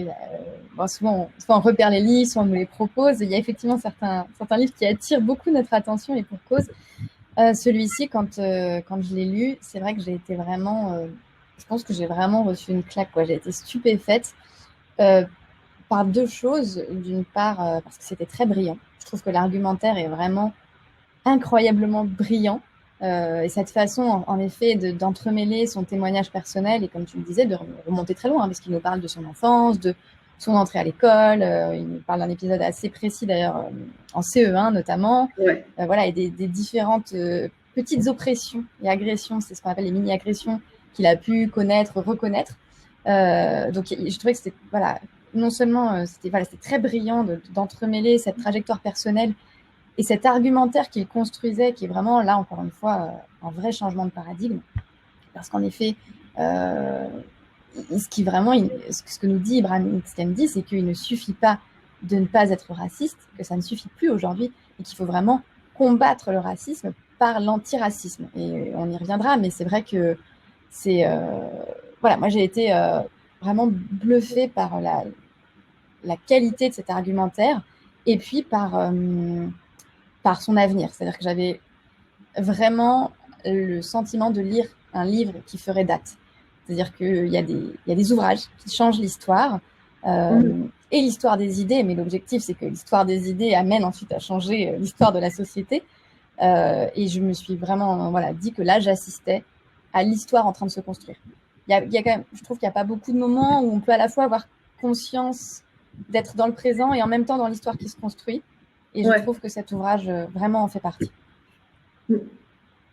souvent on repère les livres, soit on nous les propose. Il y a effectivement certains livres qui attirent beaucoup notre attention, et pour cause. Celui-ci, quand je l'ai lu, c'est vrai que j'ai été vraiment... je pense que j'ai vraiment reçu une claque, quoi. J'ai été stupéfaite par deux choses. D'une part, parce que c'était très brillant. Je trouve que l'argumentaire est vraiment incroyablement brillant. Et cette façon, en effet, d'entremêler son témoignage personnel et, comme tu le disais, de remonter très loin, parce qu'il nous parle de son enfance, de son entrée à l'école. Il nous parle d'un épisode assez précis, d'ailleurs, en CE1 notamment. Ouais. Et des différentes petites oppressions et agressions, c'est ce qu'on appelle les mini-agressions, qu'il a pu connaître, reconnaître. Donc, je trouvais que c'était non seulement c'était très brillant d'entremêler cette trajectoire personnelle et cet argumentaire qu'il construisait, qui est vraiment, là, encore une fois, un vrai changement de paradigme. Parce qu'en effet, ce que nous dit Ibram X. Kendi, c'est qu'il ne suffit pas de ne pas être raciste, que ça ne suffit plus aujourd'hui, et qu'il faut vraiment combattre le racisme par l'antiracisme. Et on y reviendra, mais c'est vrai que c'est... voilà, moi j'ai été vraiment bluffée par la qualité de cet argumentaire, et puis par son avenir. C'est-à-dire que j'avais vraiment le sentiment de lire un livre qui ferait date. C'est-à-dire qu'il y a des ouvrages qui changent l'histoire, et l'histoire des idées, mais l'objectif, c'est que l'histoire des idées amène ensuite à changer l'histoire de la société. Et je me suis vraiment dit que là, j'assistais à l'histoire en train de se construire. Il y a quand même, je trouve qu'il n'y a pas beaucoup de moments où on peut à la fois avoir conscience d'être dans le présent et en même temps dans l'histoire qui se construit. Et je trouve que cet ouvrage vraiment en fait partie.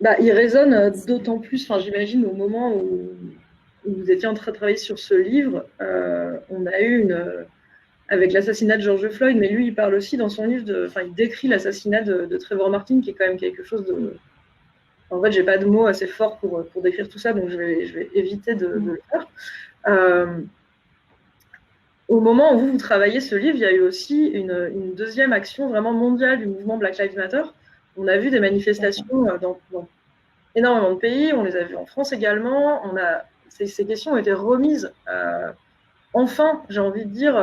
Bah, il résonne d'autant plus, j'imagine, au moment où vous étiez en train de travailler sur ce livre, on a eu avec l'assassinat de George Floyd, mais lui, il parle aussi dans son livre, il décrit l'assassinat de Trayvon Martin, qui est quand même quelque chose de... En fait, j'ai pas de mots assez forts pour décrire tout ça, donc je vais éviter de le faire. Au moment où vous travaillez ce livre, il y a eu aussi une deuxième action vraiment mondiale du mouvement Black Lives Matter. On a vu des manifestations dans énormément de pays, on les a vues en France également. Ces questions ont été remises, enfin, j'ai envie de dire,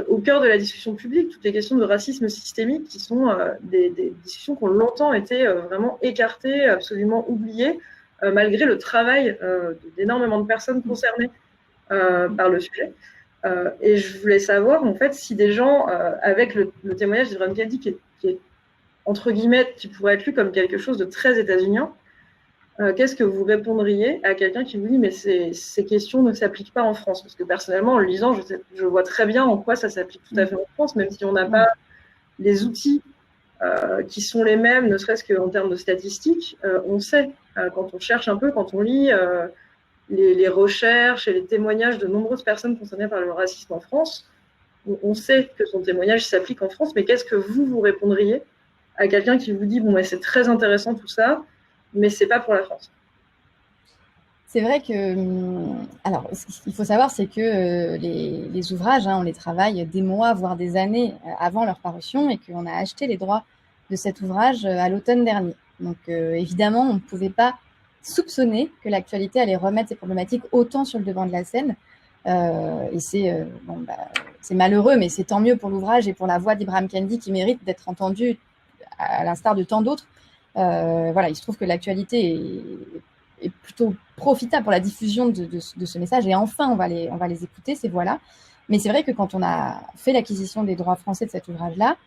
au cœur de la discussion publique, toutes les questions de racisme systémique qui sont des discussions qui ont longtemps été vraiment écartées, absolument oubliées, malgré le travail d'énormément de personnes concernées par le sujet. Et je voulais savoir, en fait, si des gens, avec le témoignage d'Ibram Kendi, qui est, entre guillemets, qui pourrait être lu comme quelque chose de très états-unien, qu'est-ce que vous répondriez à quelqu'un qui vous dit mais ces questions ne s'appliquent pas en France? Parce que personnellement, en le lisant, je vois très bien en quoi ça s'applique tout à fait en France, même si on n'a pas les outils qui sont les mêmes, ne serait-ce qu'en termes de statistiques. On sait, quand on cherche un peu, quand on lit les recherches et les témoignages de nombreuses personnes concernées par le racisme en France, on sait que son témoignage s'applique en France, mais qu'est-ce que vous répondriez à quelqu'un qui vous dit bon, c'est très intéressant tout ça, mais c'est pas pour la France? C'est vrai que, alors, ce qu'il faut savoir, c'est que les ouvrages, on les travaille des mois, voire des années avant leur parution, et qu'on a acheté les droits de cet ouvrage à l'automne dernier. Donc, évidemment, on ne pouvait pas soupçonner que l'actualité allait remettre ces problématiques autant sur le devant de la scène. Et c'est malheureux, mais c'est tant mieux pour l'ouvrage et pour la voix d'Ibram Kendi qui mérite d'être entendue à l'instar de tant d'autres. Il se trouve que l'actualité est plutôt profitable pour la diffusion de ce message, et enfin on va les écouter, ces voix-là. Mais c'est vrai que quand on a fait l'acquisition des droits français de cet ouvrage-là,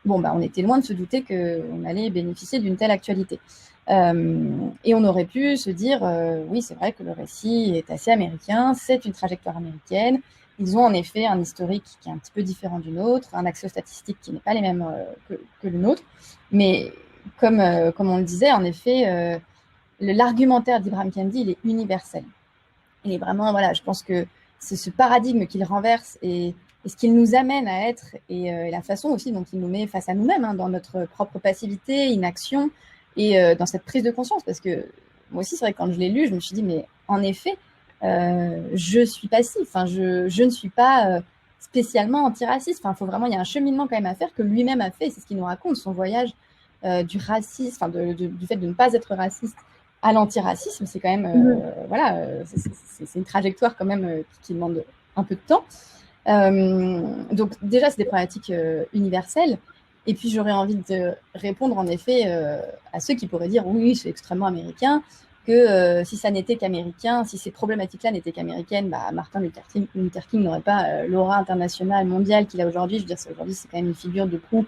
on était loin de se douter qu'on allait bénéficier d'une telle actualité. Et on aurait pu se dire, oui, c'est vrai que le récit est assez américain, c'est une trajectoire américaine, ils ont en effet un historique qui est un petit peu différent du nôtre, un accès aux statistiques qui n'est pas les mêmes que le nôtre, mais comme on le disait, en effet, l'argumentaire d'Ibram Kendi, il est universel. Il est vraiment, je pense que c'est ce paradigme qu'il renverse et ce qu'il nous amène à être, et la façon aussi dont il nous met face à nous-mêmes, dans notre propre passivité, inaction, et dans cette prise de conscience. Parce que moi aussi, c'est vrai que quand je l'ai lu, je me suis dit, mais en effet, je suis passif, je ne suis pas spécialement antiraciste. Il y a un cheminement quand même à faire que lui-même a fait, c'est ce qu'il nous raconte, son voyage du racisme, du fait de ne pas être raciste à l'antiracisme, c'est quand même, c'est une trajectoire quand même qui demande un peu de temps. Donc déjà, c'est des problématiques universelles. Et puis, j'aurais envie de répondre en effet à ceux qui pourraient dire oui, c'est extrêmement américain, que si ça n'était qu'américain, si ces problématiques-là n'étaient qu'américaines, Martin Luther King n'aurait pas l'aura internationale, mondiale qu'il a aujourd'hui. Je veux dire, aujourd'hui, c'est quand même une figure de proue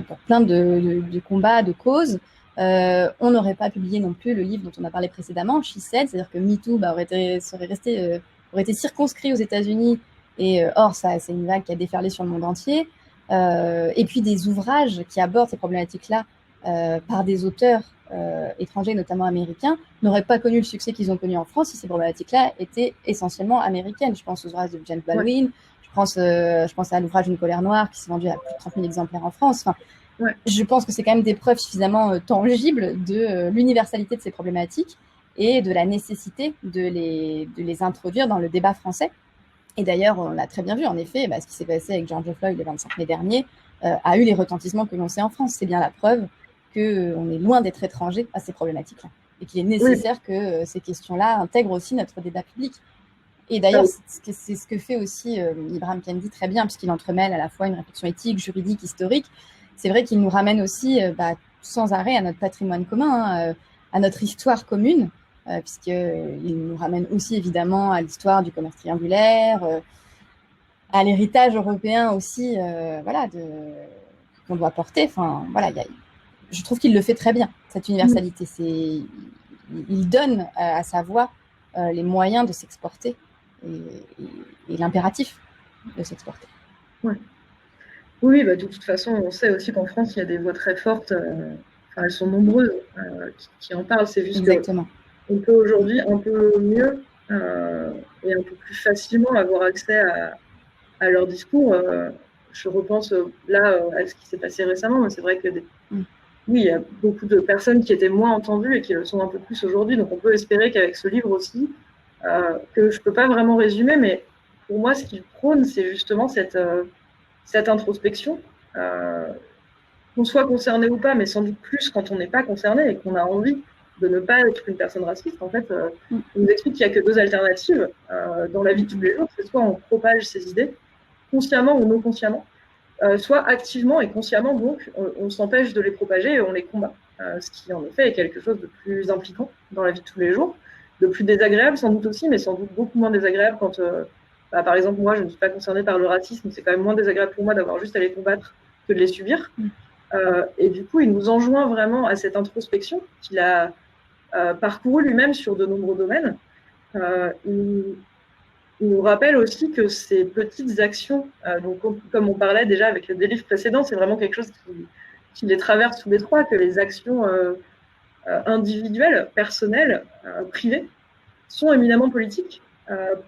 pour plein de combats, de causes. On n'aurait pas publié non plus le livre dont on a parlé précédemment, She Said, c'est-à-dire que MeToo aurait été circonscrit aux États-Unis, et or, c'est une vague qui a déferlé sur le monde entier. Et puis des ouvrages qui abordent ces problématiques-là par des auteurs étrangers, notamment américains, n'auraient pas connu le succès qu'ils ont connu en France si ces problématiques-là étaient essentiellement américaines. Je pense aux ouvrages de James Baldwin, je Je pense à l'ouvrage Une colère noire qui s'est vendu à plus de 30 000 exemplaires en France. Enfin, je pense que c'est quand même des preuves suffisamment tangibles de l'universalité de ces problématiques et de la nécessité de les introduire dans le débat français. Et d'ailleurs, on l'a très bien vu, en effet, ce qui s'est passé avec George Floyd le 25 mai dernier a eu les retentissements que l'on sait en France. C'est bien la preuve qu'on est loin d'être étranger à ces problématiques-là et qu'il est nécessaire que ces questions-là intègrent aussi notre débat public. Et d'ailleurs, c'est ce que fait aussi Ibram Kendi très bien, puisqu'il entremêle à la fois une réflexion éthique, juridique, historique. C'est vrai qu'il nous ramène aussi sans arrêt à notre patrimoine commun, à notre histoire commune, puisqu'il nous ramène aussi évidemment à l'histoire du commerce triangulaire, à l'héritage européen aussi, qu'on doit porter. Enfin, voilà, je trouve qu'il le fait très bien, cette universalité. Il donne à sa voix les moyens de s'exporter et l'impératif de s'exporter. Ouais. Oui, de toute façon, on sait aussi qu'en France, il y a des voix très fortes, elles sont nombreuses, qui en parlent. C'est juste qu'on peut aujourd'hui un peu mieux et un peu plus facilement avoir accès à leur discours. Je repense là à ce qui s'est passé récemment, mais c'est vrai que oui, il y a beaucoup de personnes qui étaient moins entendues et qui le sont un peu plus aujourd'hui. Donc on peut espérer qu'avec ce livre aussi, que je ne peux pas vraiment résumer, mais pour moi, ce qu'il prône, c'est justement cette introspection, qu'on soit concerné ou pas, mais sans doute plus quand on n'est pas concerné et qu'on a envie de ne pas être une personne raciste. En fait, on nous explique qu'il n'y a que deux alternatives dans la vie de tous les jours. C'est soit on propage ces idées, consciemment ou non consciemment, soit activement et consciemment, donc, on s'empêche de les propager et on les combat. Ce qui, en effet, est quelque chose de plus impliquant dans la vie de tous les jours, de plus désagréable sans doute aussi, mais sans doute beaucoup moins désagréable quand, par exemple, moi, je ne suis pas concernée par le racisme, c'est quand même moins désagréable pour moi d'avoir juste à les combattre que de les subir. Et du coup, il nous enjoint vraiment à cette introspection qu'il a parcouru lui-même sur de nombreux domaines. Il nous rappelle aussi que ces petites actions, donc comme on parlait déjà avec les livres précédents, c'est vraiment quelque chose qui les traverse tous les trois, que les actions individuelles, personnelles, privées, sont éminemment politiques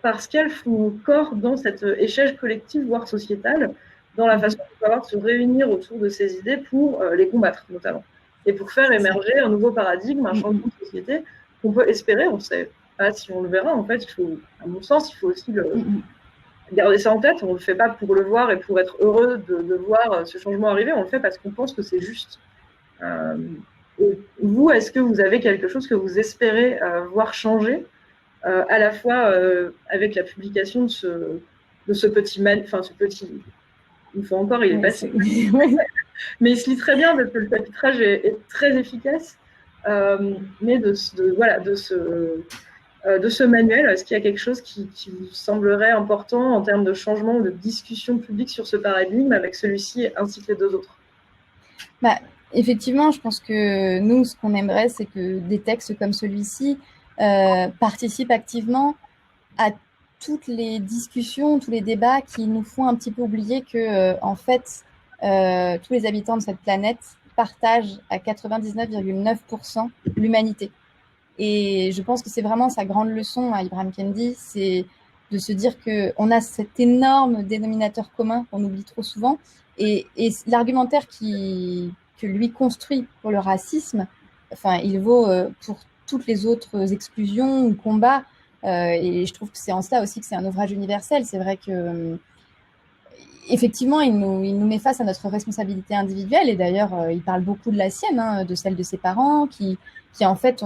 parce qu'elles font corps dans cette échelle collective, voire sociétale, dans la façon qu'on peut avoir de se réunir autour de ces idées pour les combattre, notamment. Et pour faire émerger un nouveau paradigme, un changement de société qu'on peut espérer, on ne sait pas si on le verra, en fait, à mon sens, il faut aussi garder ça en tête. On ne le fait pas pour le voir et pour être heureux de voir ce changement arriver, on le fait parce qu'on pense que c'est juste. Et vous, est-ce que vous avez quelque chose que vous espérez voir changer à la fois avec la publication de ce petit... Une fois encore, il est passé. Mais il se lit très bien parce que le chapitrage est très efficace. Mais de ce manuel, est-ce qu'il y a quelque chose qui vous semblerait important en termes de changement ou de discussion publique sur ce paradigme avec celui-ci ainsi que les deux autres? Effectivement, je pense que nous, ce qu'on aimerait, c'est que des textes comme celui-ci participent activement à toutes les discussions, tous les débats qui nous font un petit peu oublier que, en fait, tous les habitants de cette planète partagent à 99,9% l'humanité. Et je pense que c'est vraiment sa grande leçon à Ibram Kendi, c'est de se dire qu'on a cet énorme dénominateur commun qu'on oublie trop souvent. Et l'argumentaire que lui construit pour le racisme, il vaut pour toutes les autres exclusions ou combats. Et je trouve que c'est en cela aussi que c'est un ouvrage universel. C'est vrai que effectivement, il nous met face à notre responsabilité individuelle. Et d'ailleurs, il parle beaucoup de la sienne, de celle de ses parents, qui en fait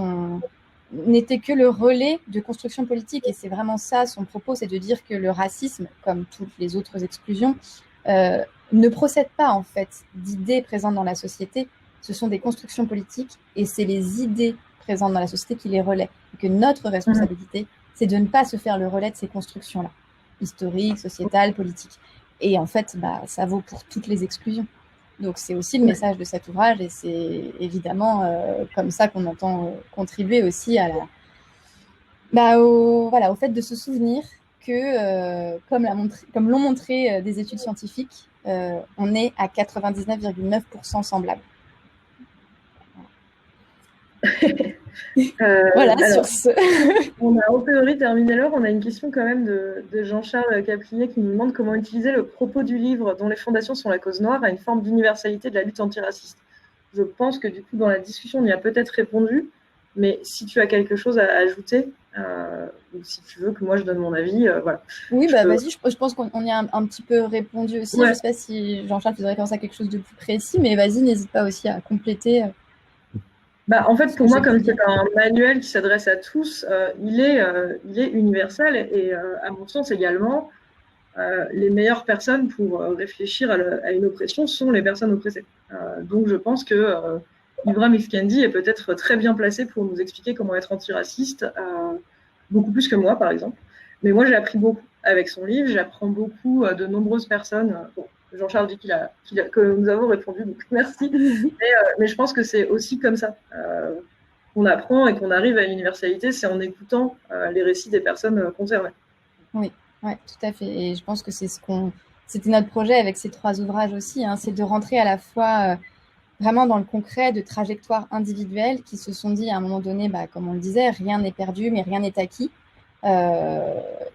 n'était que le relais de construction politique. Et c'est vraiment ça, son propos, c'est de dire que le racisme, comme toutes les autres exclusions, ne procède pas en fait d'idées présentes dans la société. Ce sont des constructions politiques et c'est les idées présentes dans la société qui les relaient. Et que notre responsabilité, c'est de ne pas se faire le relais de ces constructions-là, historiques, sociétales, politiques. Et en fait, ça vaut pour toutes les exclusions. Donc c'est aussi le message de cet ouvrage et c'est évidemment comme ça qu'on entend contribuer aussi à au fait de se souvenir que, comme l'ont montré des études scientifiques, on est à 99,9% semblables. Voilà, Alors, sur ce. on a en théorie terminé l'heure. On a une question quand même de Jean-Charles Caplier qui nous demande comment utiliser le propos du livre dont les fondations sont la cause noire à une forme d'universalité de la lutte antiraciste. Je pense que du coup, dans la discussion, on y a peut-être répondu, mais si tu as quelque chose à ajouter, ou si tu veux que moi je donne mon avis, voilà. Oui, bah vas-y, je pense qu'on y a un petit peu répondu aussi. Ouais. Je sais pas si Jean-Charles faisait référence à quelque chose de plus précis, mais vas-y, n'hésite pas aussi à compléter. Bah, en fait, Ce pour que moi, j'ai pu comme c'est dire. un manuel qui s'adresse à tous, il est universel et à mon sens également, les meilleures personnes pour réfléchir à une oppression sont les personnes oppressées. Donc je pense que Ibram X. Kendi est peut-être très bien placé pour nous expliquer comment être antiraciste, beaucoup plus que moi par exemple. Mais moi j'ai appris beaucoup avec son livre, j'apprends beaucoup de nombreuses personnes. Bon, Jean-Charles dit que nous avons répondu, donc merci. Mais je pense que c'est aussi comme ça qu'on apprend et qu'on arrive à l'universalité, c'est en écoutant les récits des personnes concernées. Oui, ouais, tout à fait. Et je pense que c'était notre projet avec ces 3 ouvrages aussi, hein, c'est de rentrer à la fois vraiment dans le concret de trajectoires individuelles qui se sont dit à un moment donné, bah, comme on le disait, rien n'est perdu, mais rien n'est acquis.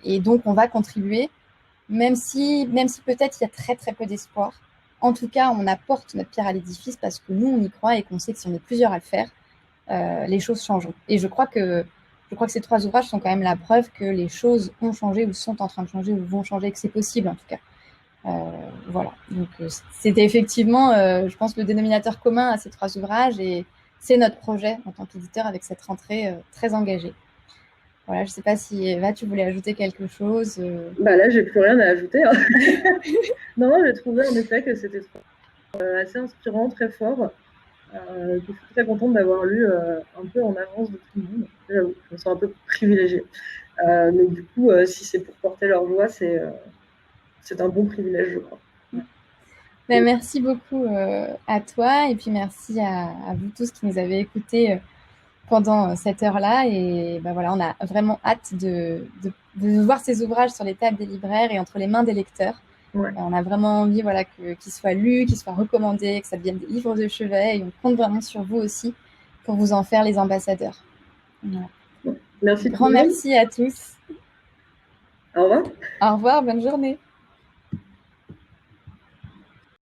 Et donc, on va contribuer, même si peut-être il y a très, très peu d'espoir. En tout cas, on apporte notre pierre à l'édifice parce que nous, on y croit et qu'on sait que si on est plusieurs à le faire, les choses changeront. Et je crois que ces 3 ouvrages sont quand même la preuve que les choses ont changé ou sont en train de changer ou vont changer, que c'est possible en tout cas. Voilà. Donc, c'était effectivement, je pense, le dénominateur commun à ces 3 ouvrages et c'est notre projet en tant qu'éditeur avec cette rentrée très engagée. Voilà, je ne sais pas si Eva, tu voulais ajouter quelque chose. Bah là, j'ai plus rien à ajouter. Hein. Non, j'ai trouvé en effet que c'était assez inspirant, très fort. Je suis très contente d'avoir lu un peu en avance de tout le monde. J'avoue, je me sens un peu privilégiée. Mais du coup, si c'est pour porter leur voix, c'est un bon privilège, je crois. Ben, merci beaucoup à toi et puis merci à vous tous qui nous avez écoutés pendant cette heure-là. Et ben voilà, on a vraiment hâte de voir ces ouvrages sur les tables des libraires et entre les mains des lecteurs. Ouais. On a vraiment envie voilà, qu'ils soient lus, qu'ils soient recommandés, que ça devienne des livres de chevet. Et on compte vraiment sur vous aussi pour vous en faire les ambassadeurs. Voilà. Merci. Grand merci à tous. Au revoir. Au revoir, bonne journée.